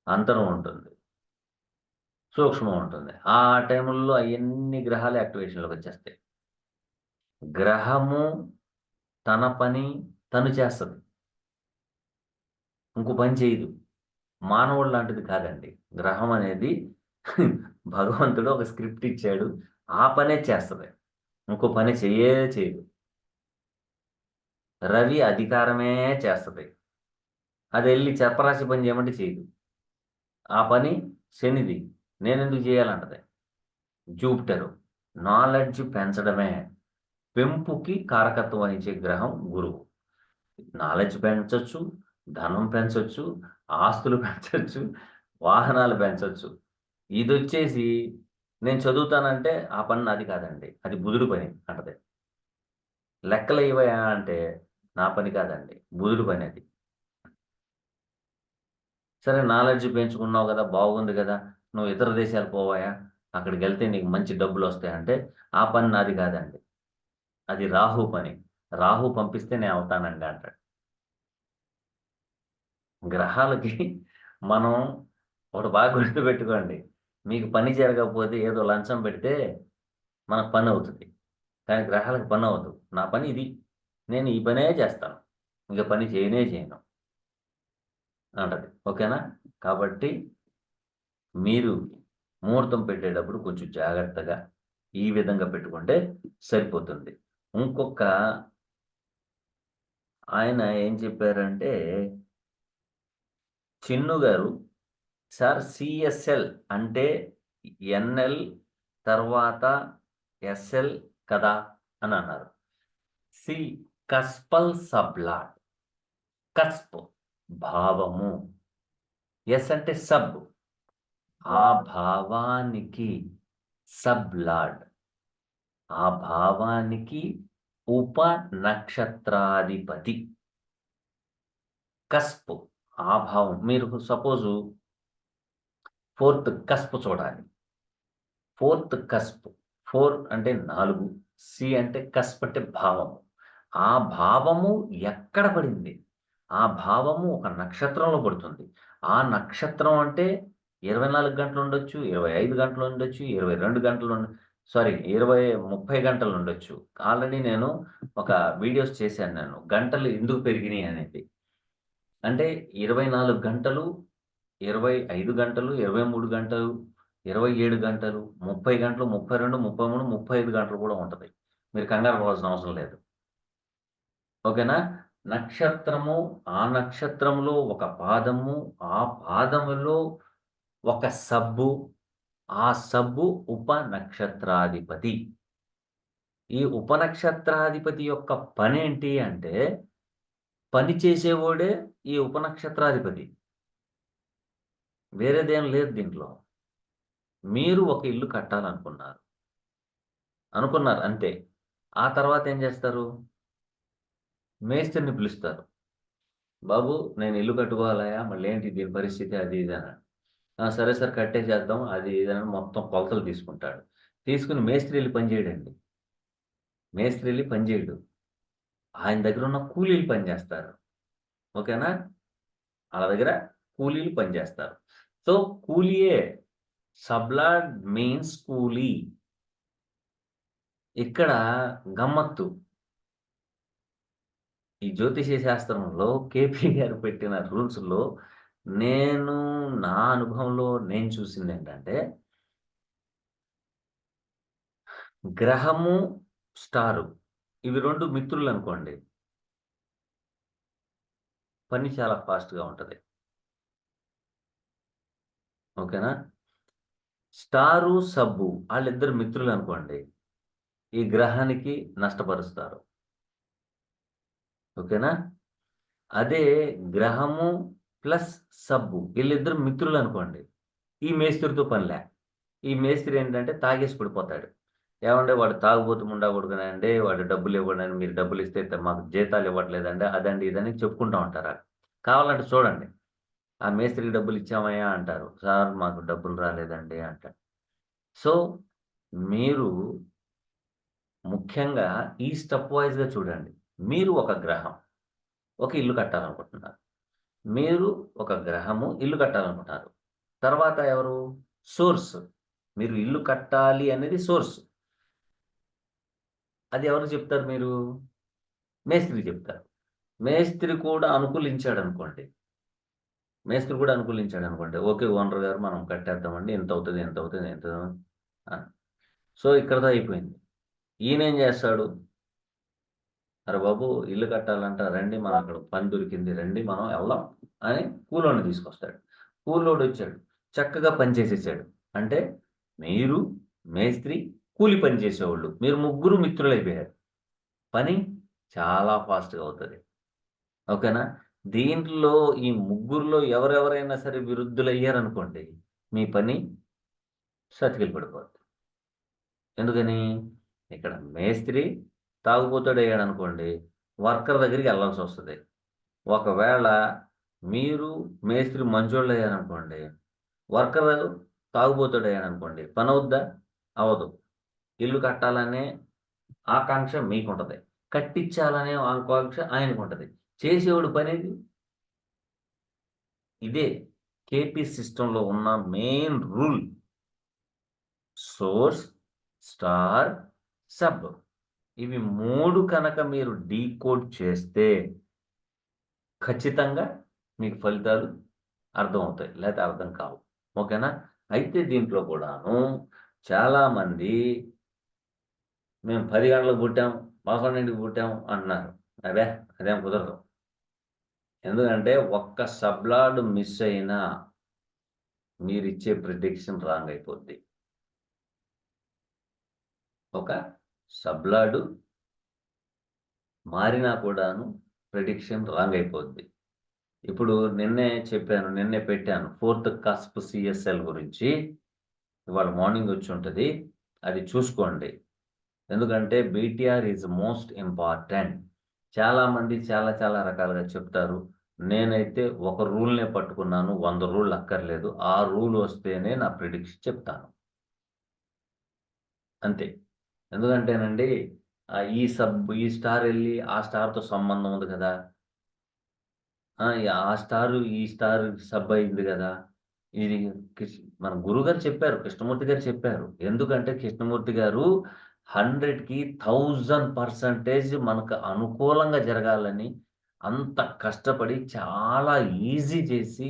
అంతరం ఉంటుంది. సూక్ష్మం ఉంటుంది. ఆ టైముల్లో అయన్ని గ్రహాలు యాక్టివేషన్‌లోకొచ్చేస్తాయి. గ్రహము తన పని తను చేస్తది. ఇంకో పని చేయదు. మానవుడు లాంటిది కాదండి. గ్రహం అనేది భగవంతుడు ఒక స్క్రిప్ట్ ఇచ్చాడు. ఆ పనే చేస్తది. ఇంకో పని చెయ్యే చేయదు. రవి అధికారమే చేస్తది. అదెళ్లి చెప్పరాసి పని చేయమంటే చేయదు. ఆ పని శనిది. నేనెందుకు చేయాలంటది. జూపిటరు. నాలెడ్జ్ పెంచడమే. పెంపుకి కారకత్వం వహించే గ్రహం గురువు. నాలెడ్జ్ పెంచొచ్చు, ధనం పెంచొచ్చు, ఆస్తులు పెంచొచ్చు, వాహనాలు పెంచొచ్చు. ఇదొచ్చేసి నేను చదువుతానంటే ఆ పని నాది కాదండి. అది బుధుడి పని అంటది. లెక్కలెయ్యవయ్యా అంటే నా పని కాదండి. బుధుడి పనది. సరే నాలెడ్జ్ పెంచుకున్నావు గదా! బాగుంది గదా! నువ్వు ఇతర దేశాలు పోవయ్యా! అక్కడికెళ్తే నీకు మంచి డబ్బులొస్తాయంటే ఆ పని నాది కాదండి. అది రాహు పని. రాహు పంపిస్తే నేను అవుతానండి అంటాడు. గ్రహాలకి మనం ఒకటి బాగా గుర్తుపెట్టుకోండి. మీకు పని జరగకపోతే ఏదో లంచం పెడితే మనకు పనవుతది. కానీ గ్రహాలకు పనవ్వదు. నా పని ఇది. నేను ఈ పనే చేస్తాను. ఇంక పని చేయనే చేయను అంటది. ఓకేనా? కాబట్టి మీరు ముహూర్తం పెట్టేటప్పుడు కొంచెం జాగ్రత్తగా ఈ విధంగా పెట్టుకుంటే సరిపోతుంది. ఇంకొక ఆయన ఏం చెప్పారంటే, చిన్ను గారు, సార్ సీఎస్ఎల్ అంటే ఎన్ఎల్ తర్వాత ఎస్ఎల్ కదా అని అన్నారు. C cuspal సబ్లాట్. కస్ప్ భావము. ఎస్ అంటే సబ్. ఆ భావానికి సబ్లాడ్. ఆ భావానికి ఉప నక్షత్రాధిపతి. కస్ప్ ఆ భావం. మీరు సపోజు ఫోర్త్ కస్ప్ చూడాలి. Fourth cusp. 4 అంటే 4. సి అంటే కస్ప్ అంటే భావము. ఆ భావము ఎక్కడ పడింది? ఆ భావము ఒక నక్షత్రంలో పడుతుంది. ఆ నక్షత్రం అంటే 24 గంటలుండొచ్చు, 25 గంటలుండొచ్చు, 22 గంటలు 30 గంటలుండొచ్చు. ఆల్రెడీ నేను ఒక వీడియోస్ చేశాను నేను. గంటలు ఎందుకు పెరిగినియి అనేది. అంటే 24 గంటలు, 25 గంటలు, 23 గంటలు, 27 గంటలు, 30 గంటలు, 32, 33, 35 గంటలు కూడా ఉంటది. మీరు కంగారు పడాల్సిన అవసరం లేదు. ఓకేనా? నక్షత్రము, ఆ నక్షత్రంలో ఒక పాదము, ఆ పాదములో ఒక సబ్బు, ఆ సబ్బు ఉప నక్షత్రాధిపతి. ఈ ఉప నక్షత్రాధిపతి యొక్క పనేంటి అంటే, పని చేసేవాడే ఈ ఉప నక్షత్రాధిపతి. వేరేదేం లేదు దీంట్లో. మీరు ఒక ఇల్లు కట్టాలనుకున్నారు. అనుకున్నారు అంతే. ఆ తర్వాత ఏం చేస్తారు? మేస్త్రిని పిలుస్తారు. బాబు నేను ఇల్లు కట్టుకోవాలయ్యా! మళ్ళేంటి దీని పరిస్థితి అది ఇది అన్నాడు. ఆ! సరే సార్ కట్టేసేద్దాం అది ఇది అని మొత్తం కొలతలు తీసుకుంటాడు. తీసుకొని మేస్త్రి ఎళ్లి పని చేయడండి. మేస్త్రి ఎళ్లి పని చేయడు. ఆయన దగ్గరున్న కూలీలు పని చేస్తారు. ఓకేనా? ఆళ్ళ దగ్గర కూలీలు పని చేస్తారు. సో, కూలీయే. సబ్‌లార్డ్ మీన్స్ కూలీ. ఇక్కడ గమ్మత్తు. ఈ జ్యోతిష శాస్త్రంలో కేపీ గారు పెట్టిన రూల్స్‌లో నేను నా అనుభవంలో నేను చూసిందేంటంటే, గ్రహము, స్టారు ఇవి 2 మిత్రులనుకోండి. పని చాలా ఫాస్ట్‌గా ఉంటది. ఓకేనా? స్టారు, సబ్బు ఆళ్ళిద్దరు మిత్రులనుకోండి. ఈ గ్రహానికి నష్టపరుస్తారు. ఓకేనా? అదే గ్రహము ప్లస్ సబ్బు ఈళ్ళిద్దరు మిత్రులనుకోండి. ఈ మేస్త్రితో పనిలే. ఈ మేస్త్రి ఏంటంటే తాగేసి పడిపోతాడు. ఏవండీ వాడు తాగుబోతు ముండా కొడుకునండి, వాడు డబ్బులివ్వడని మీరు డబ్బులిస్తే మాకు జీతాలు ఇవ్వట్లేదండి. అదండి, ఇదని చెప్పుకుంటా ఉంటారు. కావాలంటే చూడండి. ఆ మేస్త్రికి డబ్బులిచ్చామయ్యా అంటారు. సార్ మాకు డబ్బులు రాలేదండి అంటాడు. సో, మీరు ముఖ్యంగా ఈ స్టెప్ వైస్‌గా చూడండి. మీరు ఒక గ్రహం, ఒక ఇల్లు కట్టాలనుకుంటున్నారు. మీరు ఒక గ్రహము, ఇల్లు కట్టాలనుకుంటున్నారు. తర్వాత ఎవరు? సోర్స్. మీరు ఇల్లు కట్టాలి అనేది సోర్స్. అది ఎవరికి చెప్తారు మీరు? మేస్త్రికి చెప్తారు. మేస్త్రి కూడా అనుకూలించాడనుకోండి. మేస్త్రి కూడా అనుకూలించాడనుకోండి. ఓకే. ఓనర్ గారు మనం కట్టేద్దామండి. ఇంతవుతది, ఇంతవుతది, ఇంత ఆ! సో, ఇక్కడితో అయిపోయింది. ఈయనేం చేస్తాడు? అరె బాబు! ఇల్లు కట్టాలంట రండి మనం అక్కడ పని దొరికింది రండి మనం ఎళ్దాం అని కూలోడిని తీసుకొస్తాడు. కూలోడొచ్చాడు. చక్కగా పని చేసేసాడు. అంటే మీరు, మేస్త్రి, కూలి పని చేసేవాళ్ళు. మీరు ముగ్గురు మిత్రులైపోయారు. పని చాలా ఫాస్ట్‌గా అవుతది. ఓకేనా? దీంట్లో ఈ ముగ్గురిలో ఎవరెవరైనా సరే విరుద్ధులయ్యారనుకోండి, మీ పని చతికిల పడిపోద్ది. ఎందుకని? ఇక్కడ మేస్త్రి తాగుబోతోడయ్యాడనుకోండి, వర్కర్ దగ్గరికెళ్ళాల్సొస్తది. ఒకవేళ మీరు మేస్త్రి మంచోళ్ళయ్యారనుకోండి, వర్కరు తాగుబోతోడయ్యాడనుకోండి, పనవుద్దా? అవ్వదు. ఇల్లు కట్టాలనే ఆకాంక్ష మీకుంటది. కట్టిచ్చాలనే ఆకాంక్ష ఆయనకుంటది. చేసేవాడు పనేది? ఇదే కేపీ సిస్టమ్‌లో ఉన్న main rule. Source, star, sub. ఇవి 3 కనుక మీరు డీకోడ్ చేస్తే ఖచ్చితంగా మీకు ఫలితాలు అర్థమవుతాయి. లేతే అర్థం కావు. ఓకేనా? అయితే దీంట్లో కూడాను చాలామంది మేము 10 గంటలకు పుట్టాం, 11కి పుట్టాం అంటున్నారు. అబ్బే! అదేం కుదరదు. ఎందుకంటే ఒక్క సబ్‌లార్డ్ మిస్ అయినా మీరిచ్చే ప్రిడిక్షన్ రాంగ్ అయిపోద్ది. ఒక సబ్‌లార్డ్ మారినా కూడాను ప్రిడిక్షన్ రాంగ్ అయిపోద్ది. ఇప్పుడు నిన్నే పెట్టాను. ఫోర్త్ కస్ప్ సీఎస్ఎల్ గురించి. ఇవాళ మార్నింగ్ వచ్చుంటది. అది చూసుకోండి. ఎందుకంటే బీటీఆర్ ఈజ్ మోస్ట్ ఇంపార్టెంట్. చాలామంది చాలా చాలా రకాలుగా చెప్తారు. నేనైతే ఒక రూల్‌నే పట్టుకున్నాను. 100 రూల్‌లు అక్కర్లేదు. ఆ రూల్ వస్తేనే నా ప్రిడిక్షన్ చెప్తాను. అంతే. ఎందుకంటేనండి ఈ స్టార్ ఎళ్లి ఆ స్టార్‌తో సంబంధం ఉంది కదా! ఆ స్టారు ఈ స్టార్ సబ్ అయింది గదా! ఇది మన గురువుగారు చెప్పారు. కృష్ణమూర్తి గారు చెప్పారు. ఎందుకంటే కృష్ణమూర్తి గారు 100కి 1000% మనకు అనుకూలంగా జరగాలని అంత కష్టపడి చాలా ఈజీ చేసి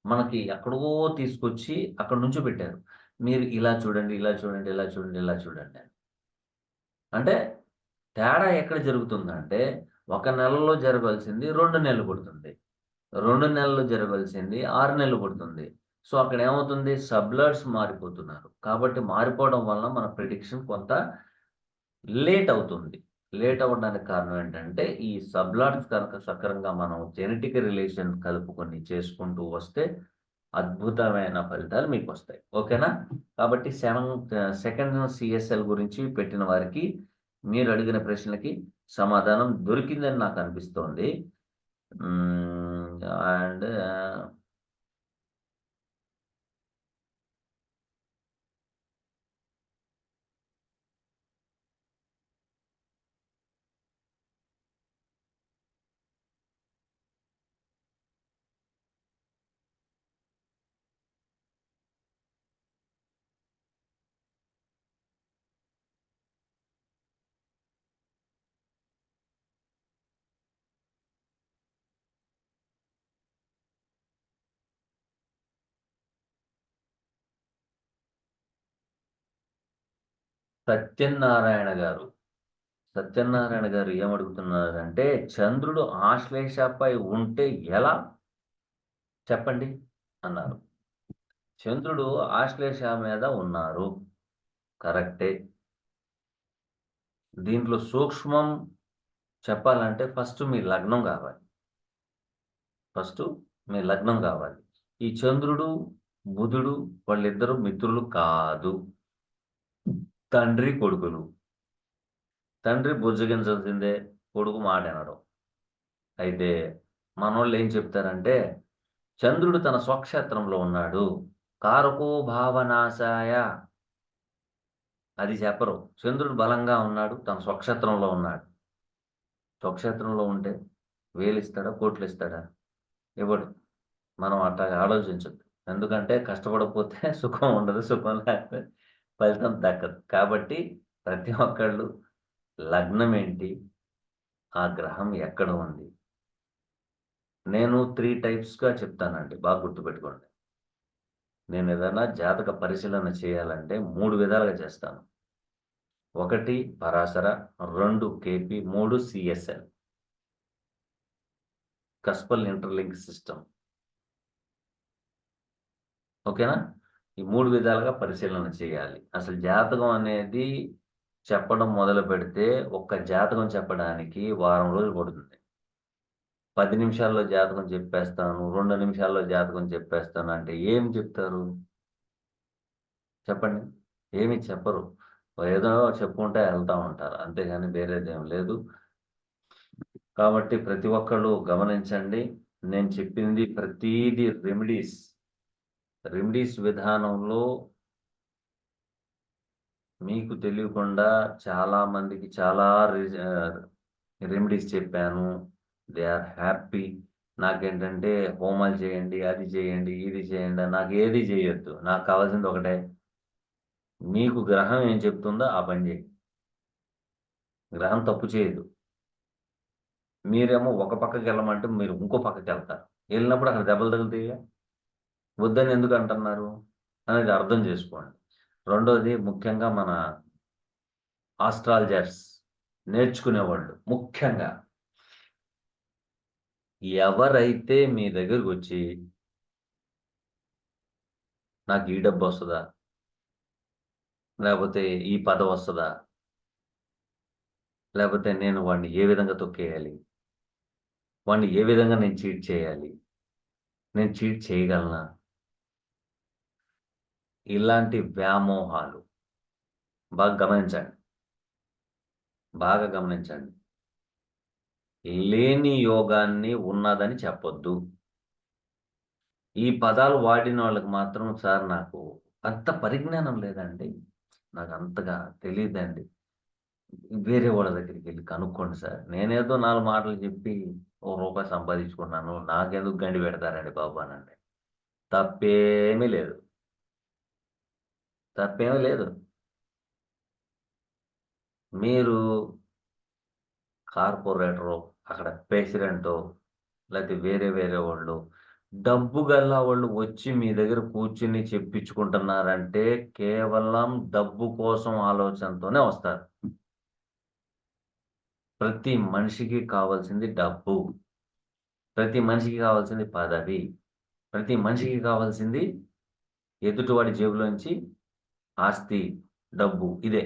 మనకి ఎక్కడో తీసుకొచ్చి అక్కడి నుంచోబెట్టారు. మీరు ఇలా చూడండి, ఇలా చూడండి, ఇలా చూడండి, ఇలా చూడండి అని. అంటే తేడా ఎక్కడ జరుగుతుందంటే, ఒక నెలలో జరగాల్సింది 2 నెలలు పడుతుంది. 2 నెలలు జరగాల్సింది 6 నెలలు పడుతుంది. సో, అక్కడేమవుతుంది సబ్‌లర్స్ మారిపోతున్నారు. కాబట్టి మారిపోవడం వలన మన ప్రిడిక్షన్ కొంత లేట్ అవుతుంది. లేట్ అవ్వడానికి కారణం ఏంటంటే, ఈ సబ్‌లాట్స్ కనుక సక్రమంగా మనం జెనెటిక్ రిలేషన్ కలుపుకొని చేసుకుంటూ వస్తే అద్భుతమైన ఫలితాలు మీకొస్తాయి. ఓకేనా? కాబట్టి సెకండ్ సీఎస్ఎల్ గురించి పెట్టిన వారికి మీరడిగిన ప్రశ్నలకి సమాధానం దొరికిందని నాకనిపిస్తోంది. అండ్ సత్యనారాయణ గారు. సత్యనారాయణ గారు ఏమడుగుతున్నారంటే, చంద్రుడు ఆశ్లేషపై ఉంటే ఎలా చెప్పండి అన్నారు. చంద్రుడు ఆశ్లేష మీద ఉన్నారు. కరెక్టే. దీంట్లో సూక్ష్మం చెప్పాలంటే ఫస్ట్ మీ లగ్నం గావాలి. ఫస్టు మీ లగ్నం గావాలి. ఈ చంద్రుడు, బుధుడు వాళ్ళిద్దరూ మిత్రులు కాదు. తండ్రి, కొడుకులు. తండ్రి బుజ్జగించాల్సిందే, కొడుకు మాటినడు. అయితే మనోళ్ళేం చెప్తారంటే, చంద్రుడు తన స్వక్షేత్రంలో ఉన్నాడు. కారకో భావనాశాయ అది చెప్పరు. చంద్రుడు బలంగా ఉన్నాడు. తన స్వక్షేత్రంలో ఉన్నాడు. స్వక్షేత్రంలో ఉంటే వేలిస్తాడా? కోట్లిస్తాడా? ఇవ్వడు. మనం అట్టాగా ఆలోచించొద్దు. ఎందుకంటే కష్టపడకపోతే సుఖం ఉండదు. సుఖం లేకపోతే ఫలితం దక్కదు. కాబట్టి ప్రతి ఒక్కళ్ళు లగ్నమేంటి? ఆ గ్రహం ఎక్కడ ఉంది? నేను 3 టైప్స్‌గా చెప్తానండి. బాగా గుర్తుపెట్టుకోండి. నేనేదైనా జాతక పరిశీలన చేయాలంటే 3 విధాలుగా చేస్తాను. 1 Parashara, 2 KP, 3 CSL. Cuspal interlink system. ఓకేనా? ఈ 3 విధాలుగా పరిశీలన చేయాలి. అసలు జాతకం అనేది చెప్పడం మొదలుపెడితే, ఒక్క జాతకం చెప్పడానికి వారం రోజులు పడుతుంది. 10 నిమిషాల్లో జాతకం చెప్పేస్తాను, 2 నిమిషాల్లో జాతకం చెప్పేస్తాను అంటే ఏం చెప్తారు? చెప్పండి. ఏమి చెప్పరు. ఏదో చెప్పుకుంటా ఎళ్తా ఉంటారు. అంతేగాని వేరేదేం లేదు. కాబట్టి ప్రతి ఒక్కళ్ళు గమనించండి. నేను చెప్పింది ప్రతీదీ రెమెడీస్. రెమెడీస్ విధానంలో మీకు తెలియకుండా చాలా మందికి చాలా రెమెడీస్ చెప్పాను. They are happy. నాకేంటంటే హోమాలు చేయండి, అది చేయండి, ఇది చేయండి. నాకేది చేయొద్దు. నాకు కావాల్సింది ఒకటే. మీకు గ్రహం ఏం చెప్తుందో ఆ పని చేయండి. గ్రహం తప్పు చేయదు. మీరేమో ఒక పక్కకెళ్ళమంటే మీరు ఇంకో పక్కకెళ్తారు. ఎళ్ళినప్పుడు అక్కడ దెబ్బలు తగులుతాయిగా. వద్దని ఎందుకు అంటున్నారు అనేది అర్థం చేసుకోండి. రెండోది ముఖ్యంగా మన ఆస్ట్రాలజర్స్ నేర్చుకునేవాళ్ళు ముఖ్యంగా ఎవరైతే మీ దగ్గరకొచ్చి నాకు ఈ డబ్బొస్తదా? లేపోతే ఈ పదవొస్తదా? లేపోతే నేను వాడిని ఏ విధంగా తొక్కేయాలి? వాడిని ఏ విధంగా నేను చీట్ చేయాలి? నేను చీట్ చేయగలనా? ఇలాంటి వ్యామోహాలు బాగా గమనించండి. బాగా గమనించండి. లేని యోగాన్ని ఉన్నదని చెప్పొద్దు. ఈ పదాలు వాడినోళ్ళకి మాత్రం సార్ నాకు అంత పరిజ్ఞానం లేదండి. నాకంతగా తెలీదండి. వేరే వాళ్ళ దగ్గరికెళ్లి కనుక్కోండి సార్. నేనేదో 4 మాటలు చెప్పి ఓ రూపాయి సంపాదించుకున్నాను. నాకెందుకు గండి పెడతారండి బాబు అనండి. తప్పేమీ లేదు. తప్పేమీ లేదు. మీరు కార్పొరేటరో, అక్కడ ప్రెసిడెంటో, లేతే వేరే వేరే వాళ్ళు, డబ్బు గల్లావోళ్ళు వచ్చి మీ దగ్గర కూర్చొని చెప్పించుకుంటున్నారంటే, కేవలం డబ్బు కోసం ఆలోచనతోనే వస్తారు. ప్రతి మనిషికి కావాల్సింది డబ్బు. ప్రతి మనిషికి కావాల్సింది పదవి. ప్రతి మనిషికి కావాల్సింది ఎదుటివాడి జేబులోంచి ఆస్తి, డబ్బు ఇదే.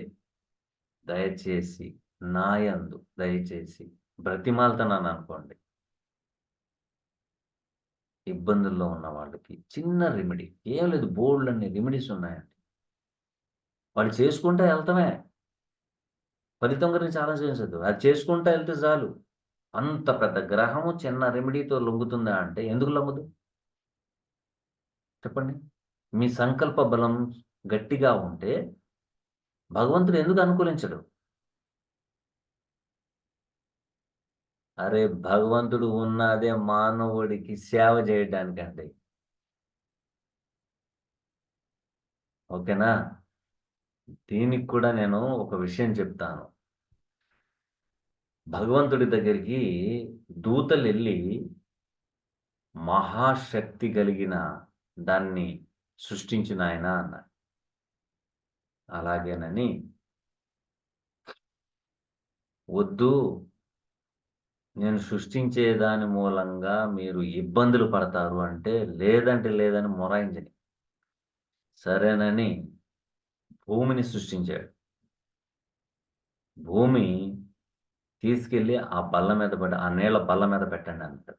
దయచేసి దయచేసి బ్రతిమాలుతున్నాననుకోండి. ఇబ్బందుల్లో ఉన్న వాళ్ళకి చిన్న రెమెడీ. ఏం లేదు బోలెడన్ని రెమెడీస్ ఉన్నాయండి. వాళ్ళు చేసుకుంటా ఎళ్తమే. ఫలితం గురించి ఆలోచించొద్దు. అది చేసుకుంటా ఎళ్తే చాలు. అంత పెద్ద గ్రహము చిన్న రెమెడీతో లొంగుతుందా అంటే ఎందుకు లొంగదు? చెప్పండి. మీ సంకల్ప బలం గట్టిగా ఉంటే భగవంతుడు ఎందుకు అనుకూలించడు? అరే! భగవంతుడు ఉన్నదే మానవుడికి సేవ చేయడానికండి. ఓకేనా? దీనికి కూడా నేను ఒక విషయం చెప్తాను. భగవంతుడి దగ్గరికి దూతలెళ్లి మహాశక్తి కలిగిన దాన్ని సృష్టించినాయన అన్నారు. అలాగేనని వద్దు నేను సృష్టించే దాని మూలంగా మీరు ఇబ్బందులు పడతారు అంటే, లేదంటే లేదని మొరాయించని. సరేనని భూమిని సృష్టించాడు. భూమి తీసుకెళ్ళి ఆ బల్ల మీద ఆ నీళ్ళ బల్ల మీద పెట్టండి అన్నాడు.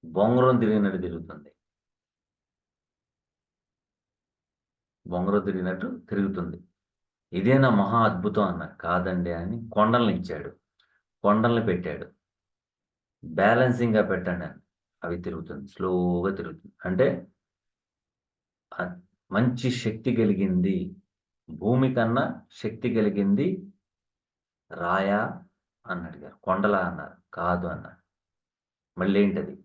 బొంగరం తిరిగినట్టు తిరుగుతుంది. బొంగరం తిరిగినట్టు తిరుగుతుంది. ఇదేనా మహా అద్భుతం అన్నారు. కాదండి అని కొండలనిచ్చాడు. కొండల్ని పెట్టాడు. బ్యాలెన్సింగ్‌గా పెట్టండని. అవి తిరుగుతుంది. స్లోగా తిరుగుతుంది. అంటే మంచి శక్తి కలిగింది. భూమి కన్నా శక్తి కలిగింది రాయా అని అడిగారు. కొండలా అన్నారు. కాదు అన్నాడు. మళ్ళేంటది?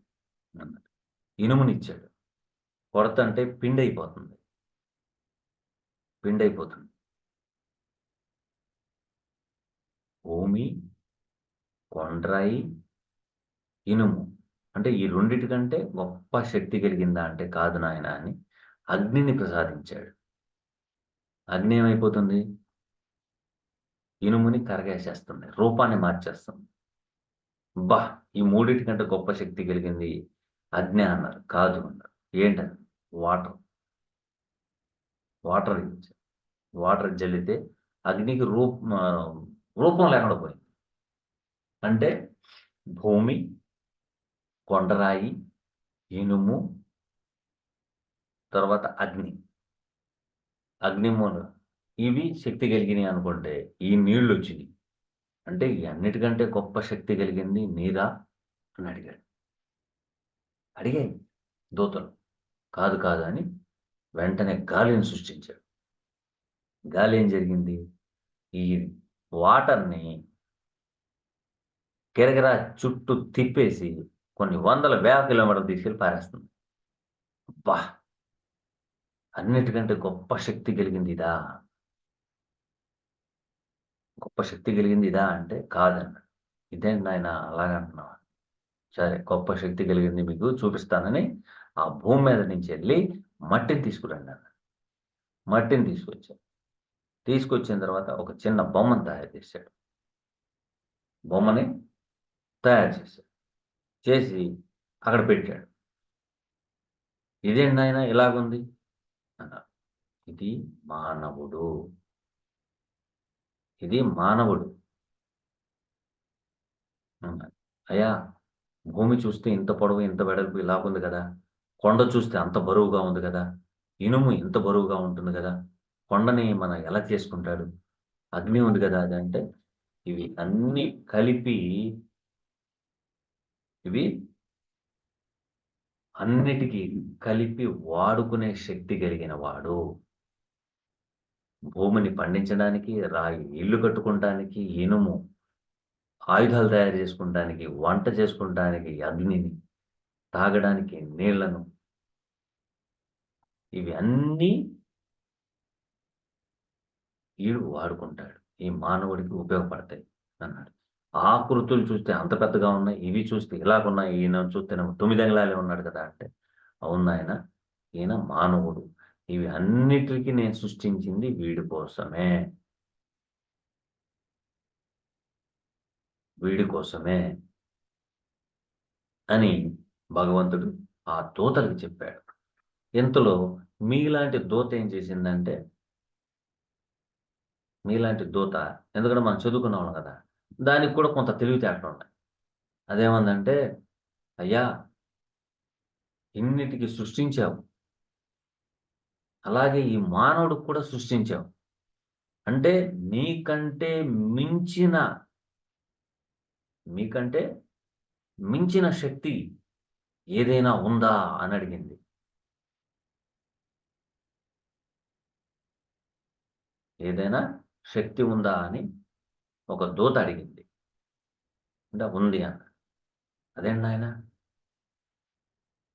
అన్నాడు. ఇనుమునిచ్చాడు. కొడతంటే పిండైపోతుంది. పిండైపోతుంది. భూమి, కొండరాయి, ఇనుము. అంటే ఈ రెండిటికంటే గొప్ప శక్తి కలిగిందా అంటే కాదు నాయనా అని అగ్నిని ప్రసాదించాడు. అగ్ని ఏమైపోతుంది? ఇనుముని కరగేసేస్తుంది. రూపాన్ని మార్చేస్తుంది. అబ్బా! ఈ మూడిటి కంటే గొప్ప శక్తి కలిగింది అగ్నే అన్నారు. కాదు అన్నారు. ఏంటది? వాటర్. వాటర్ ఇచ్చారు. వాటర్ జల్లితే అగ్నికి రూపం లేకుండా పోయింది. అంటే భూమి, కొండరాయి, ఇనుము, తర్వాత అగ్ని. అగ్నిమూల ఇవి శక్తి కలిగినయి అనుకుంటే ఈ నీళ్లొచ్చినియి. అంటే ఈ అన్నిటికంటే గొప్ప శక్తి కలిగింది నీరా అని అడిగాడు. అడిగాయి దూతలు. కాదు కాదు అని వెంటనే గాలిని సృష్టించాడు. గాలి ఏం జరిగింది? ఈ వాటర్‌ని గిరగిరా చుట్టూ తిప్పేసి కొన్ని వందల, వేల కిలోమీటర్లు తీసుకెళ్ళి పారేస్తుంది. అబ్బా! అన్నిటికంటే గొప్ప శక్తి కలిగింది ఇదా? గొప్ప శక్తి కలిగింది ఇదా అంటే కాదన్నాడు. ఇదేంటి నాయన అలాగంటున్నావు? సరే గొప్ప శక్తి కలిగింది మీకు చూపిస్తానని ఆ భూమి మీద నుంచి వెళ్ళి మట్టిని తీసుకురండి అన్నాడు. మట్టిని తీసుకొచ్చాడు. తీసుకొచ్చిన తర్వాత ఒక చిన్న బొమ్మను తయారు చేశాడు. బొమ్మని తయారు చేశాడు. చేసి అక్కడ పెట్టాడు. ఇదేంటి నాయన ఇలాగుంది అన్నారు. ఇది మానవుడు. ఇది మానవుడు అన్నారు. అయ్యా భూమి చూస్తే ఇంత పొడవు, ఇంత వెడల్పు ఇలాగుంది కదా! కొండ చూస్తే అంత బరువుగా ఉంది కదా! ఇనుము ఇంత బరువుగా ఉంటుంది కదా! కొండని ఎలా చేసుకుంటాడు? అగ్ని ఉంది కదా! అదంటే ఇవి అన్నీ కలిపి ఇవి అన్నిటికీ కలిపి వాడుకునే శక్తి కలిగిన వాడు. భూమిని పండించడానికి, ఇల్లు కట్టుకుంటానికి ఇనుము, ఆయుధాలు తయారు చేసుకుంటానికి, వంట చేసుకుంటానికి అగ్నిని, తాగడానికి నీళ్లను ఇవి అన్నీ ఈడు వాడుకుంటాడు. ఈ మానవుడికి ఉపయోగపడతాయి అన్నాడు. ఆకృతులు చూస్తే అంత పెద్దగా ఉన్నాయి. ఇవి చూస్తే ఇలాగున్నాయి. ఈయన చూస్తేనేమో 9 అంగుళాలే ఉన్నాడు కదా! అంటే, అవును నాయన ఈయన మానవుడు. ఇవి అన్నిటికి నేను సృష్టించింది వీడి కోసమే. వీడి కోసమే అని భగవంతుడు ఆ దూతలకు చెప్పాడు. ఇంతలో మీలాంటి దూత ఏం చేసిందంటే, మీలాంటి దూత ఎందుకంటే మనం చదువుకున్నవాళ్ళం కదా! దానికి కూడా కొంత తెలివితేటలున్నాయి. అదేమందంటే, "అయ్యా! ఇన్నిటికి సృష్టించావు. అలాగే ఈ మానవుడికి కూడా సృష్టించావు. అంటే నీకంటే మించిన మీకంటే మించిన శక్తి ఏదైనా ఉందా?" అని అడిగింది. ఏదైనా శక్తి ఉందా అని ఒక దూత అడిగింది. అంటే ఉంది అన్నాడు. అదేంటి నాయనా!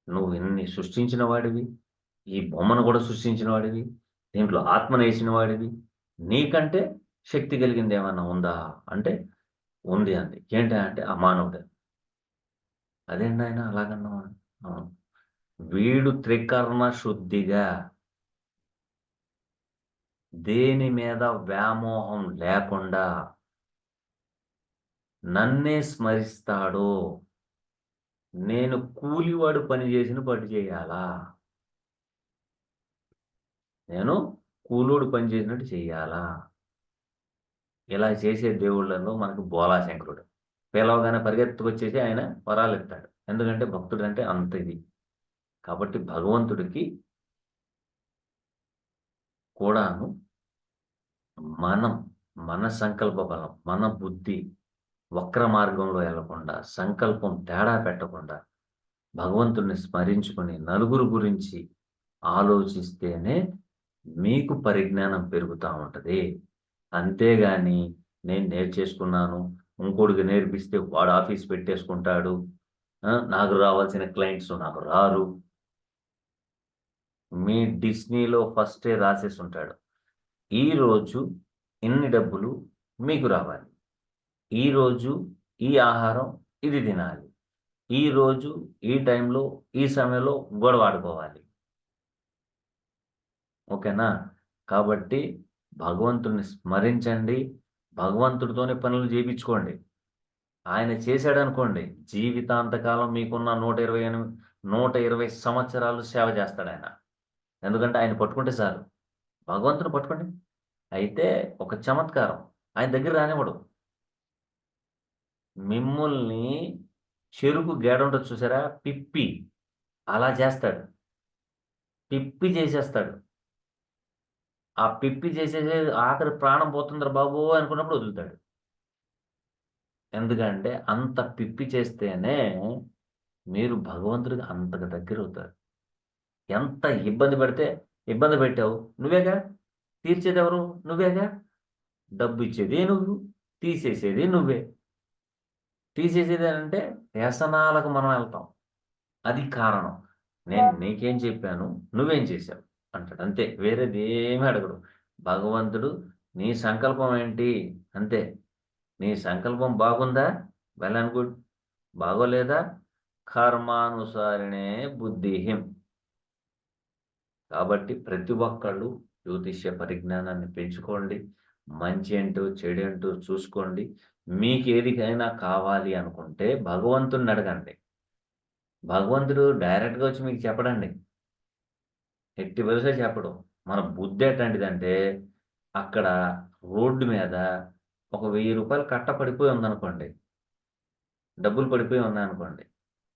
నువ్వు ఇన్ని సృష్టించిన వాడివి. ఈ బొమ్మను కూడా సృష్టించిన వాడివి. దీంట్లో ఆత్మనేసిన వాడివి. నీకంటే శక్తి కలిగిందేమన్నా ఉందా? అంటే ఉంది అంది. ఏంటా అంటే ఆ మానవుడే. అదేంటి నాయనా అలాగన్నావు? అవును. వీడు త్రికరణ శుద్ధిగా దేని మీద వ్యామోహం లేకుండా నన్నే స్మరిస్తాడో, నేను కూలివాడు పని చేసిన పని చేయాలా? నేను కూలోడు పని చేసినట్టు చెయ్యాలా? ఇలా చేసే దేవుళ్ళలో మనకు బోలాశంకరుడు. పిలవగానే పరిగెత్తుకొచ్చేసి ఆయన వరాలిస్తాడు. ఎందుకంటే భక్తుడంటే అంత ఇది. కాబట్టి భగవంతుడికి కూడాను మనం, మన సంకల్ప బలం, మన బుద్ధి వక్ర మార్గంలో ఎళ్ళకుండా, సంకల్పం తేడా పెట్టకుండా, భగవంతుడిని స్మరించుకొని, నలుగురు గురించి ఆలోచిస్తేనే మీకు పరిజ్ఞానం పెరుగుతా ఉంటది. అంతేగాని నేను నేర్చేసుకున్నాను, ఇంకోడికి నేర్పిస్తే వాడు ఆఫీస్ పెట్టేసుకుంటాడు. నాకు రావాల్సిన క్లయింట్స్ నాకు రారు. మీ డిస్నీలో ఫస్టే రాసేసుంటాడు. ఈరోజు ఇన్ని డబ్బులు మీకు రావాలి. ఈరోజు ఈ ఆహారం ఇది తినాలి. ఈరోజు ఈ టైంలో, ఈ సమయంలో గొడవ ఆడుకోవాలి. ఓకేనా? కాబట్టి భగవంతుడిని స్మరించండి. భగవంతుడితోనే పనులు చేపించుకోండి. ఆయన చేశాడనుకోండి, జీవితాంతకాలం మీకున్న 120 సంవత్సరాలు సేవ చేస్తాడాయన. ఎందుకంటే ఆయన పట్టుకుంటే చాలు. భగవంతుడిని పట్టుకోండి. అయితే ఒక చమత్కారం. ఆయన దగ్గర రానివ్వడు. మిమ్ముల్ని చెరుకు గెడ ఉంటది చూసారా? పిప్పి. అలా చేస్తాడు. పిప్పి చేసేస్తాడు. ఆ పిప్పి చేసేసి ఆఖరి ప్రాణం పోతుందిరా బాబోయ్! అనుకున్నప్పుడు వదులుతాడు. ఎందుకంటే అంత పిప్పి చేస్తేనే మీరు భగవంతుడికి అంతగా దగ్గరవుతారు. ఎంత ఇబ్బంది పెడితే, ఇబ్బంది పెట్టావు నువ్వేగా, తీర్చేదెవరు? నువ్వేగా. డబ్బు ఇచ్చేది నువ్వు, తీసేసేది నువ్వే. తీసేసేదేనంటే వ్యసనాలకు మనం ఎళ్తాం. అది కారణం. నేను నీకేం చెప్పాను, నువ్వేం చేశావు అంటాడు. అంతే. వేరేదేమీ అడగడు. భగవంతుడు నీ సంకల్పం ఏంటి? అంతే. నీ సంకల్పం బాగుందా? Well and good. బాగోలేదా? కర్మానుసారిణే బుద్ధిహిం. కాబట్టి ప్రతి ఒక్కళ్ళు జ్యోతిష్య పరిజ్ఞానాన్ని పెంచుకోండి. మంచి ఏంటో, చెడేంటో చూసుకోండి. మీకేదికైనా కావాలి అనుకుంటే భగవంతుడిని అడగండి. భగవంతుడు డైరెక్ట్‌గా వచ్చి మీకు చెప్పడండి. ఎట్టి పరిస్థితిలో చెప్పడు. మన బుద్ధి ఎట్లాంటిదంటే, అక్కడ రోడ్డు మీద ఒక రూ. 1000 కట్ట పడిపోయి ఉందనుకోండి. డబ్బులు పడిపోయి ఉన్నాయనుకోండి.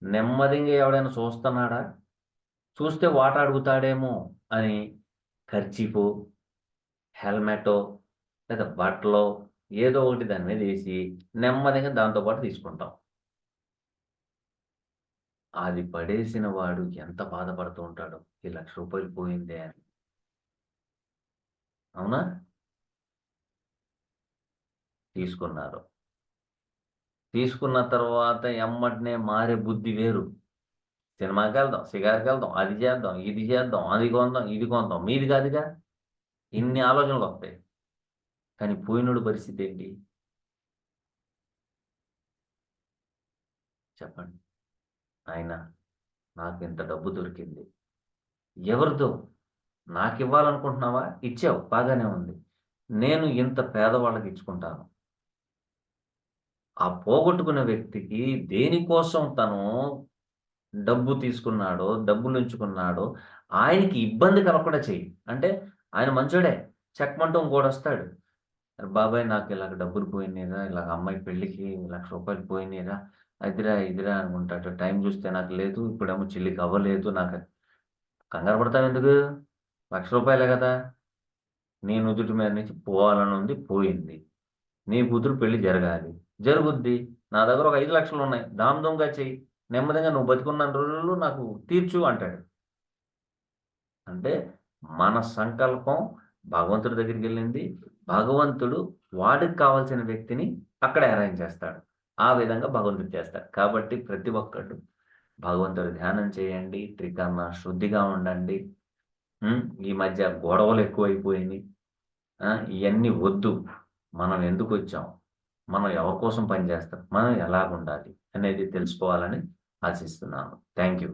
నెమ్మదిగా ఎవడైనా చూస్తున్నాడా? చూస్తే వాట అడుగుతాడేమో అని కర్చీఫో, హెల్మెటో లేదా బట్టలో ఏదో ఒకటి దాని మీదేసి నెమ్మదిగా దాంతో పాటు తీసుకుంటాం. అది పడేసిన వాడు ఎంత బాధపడుతూ ఉంటాడో, ఈ రూ. 1,00,000 పోయిందే అని. అవునా? తీసుకున్నారు. తీసుకున్న తర్వాత ఎమ్మటనే మారే బుద్ధి వేరు. సినిమాకెళ్దాం, షికారుకెళ్దాం, అది చేద్దాం, ఇది చేద్దాం, అది కొందాం, ఇది కొందాం. మీది కాదుగా. ఇన్ని ఆలోచనలొస్తాయి. కానీ పోయినోడి పరిస్థితి ఏంటి? చెప్పండి. నాయనా నాకింత డబ్బు దొరికింది. ఎవరిదో? నాకివ్వాలనుకుంటున్నావా? ఇచ్చావు బాగానే ఉంది. నేను ఇంత పేదవాళ్ళకి ఇచ్చుకుంటాను. ఆ పోగొట్టుకున్న వ్యక్తికి దేనికోసం తను డబ్బు తీసుకున్నాడో, డబ్బులుంచుకున్నాడో, ఆయనకి ఇబ్బంది కలగకుండా చెయ్యి. అంటే ఆయన మంచోడే. చెక్‌మంటూ ఇంకోడొస్తాడు. "బాబాయ్ నాకు ఇలాగ డబ్బులు పోయినియిరా, ఇలాగ అమ్మాయి పెళ్ళికి రూ. 1,00,000 పోయినియిరా, అదిరా, ఇదిరా" అనుకుంటాడు. టైం చూస్తే నాకు లేదు. ఇప్పుడేమో చెల్లికి అవ్వలేదు. నాకు కంగారు పడతావెందుకు? రూ. 1,00,000 గదా! నీ నుదుటి మీద నుంచి పోవాలనుంది పోయింది. నీ కూతురు పెళ్లి జరగాలి. జరుగుద్ది. నా దగ్గర ఒక 5,00,000 ఉన్నాయి. ధామ్-ధూమ్‌గా చెయ్యి. నెమ్మదిగా నువ్వు బతికున్నన్ని రోజులు నాకు తీర్చు అంటాడు. అంటే మన సంకల్పం భగవంతుడి దగ్గరికెళ్ళింది. భగవంతుడు వాడికి కావాల్సిన వ్యక్తిని అక్కడ అరేంజ్ చేస్తాడు. ఆ విధంగా భగవంతుడు చేస్తాడు. కాబట్టి ప్రతి ఒక్కళ్ళు భగవంతుడి ధ్యానం చేయండి. త్రికరణ శుద్ధిగా ఉండండి. హ్మ్. ఈ మధ్య గొడవలు ఎక్కువైపోయినియి. ఇయన్నీ వద్దు. మనం ఎందుకొచ్చాం? మనం ఎవరి కోసం పనిచేస్తాం? మనం ఎలాగుండాలి? అనేది తెలుసుకోవాలని ఆశిస్తున్నాను. Thank you.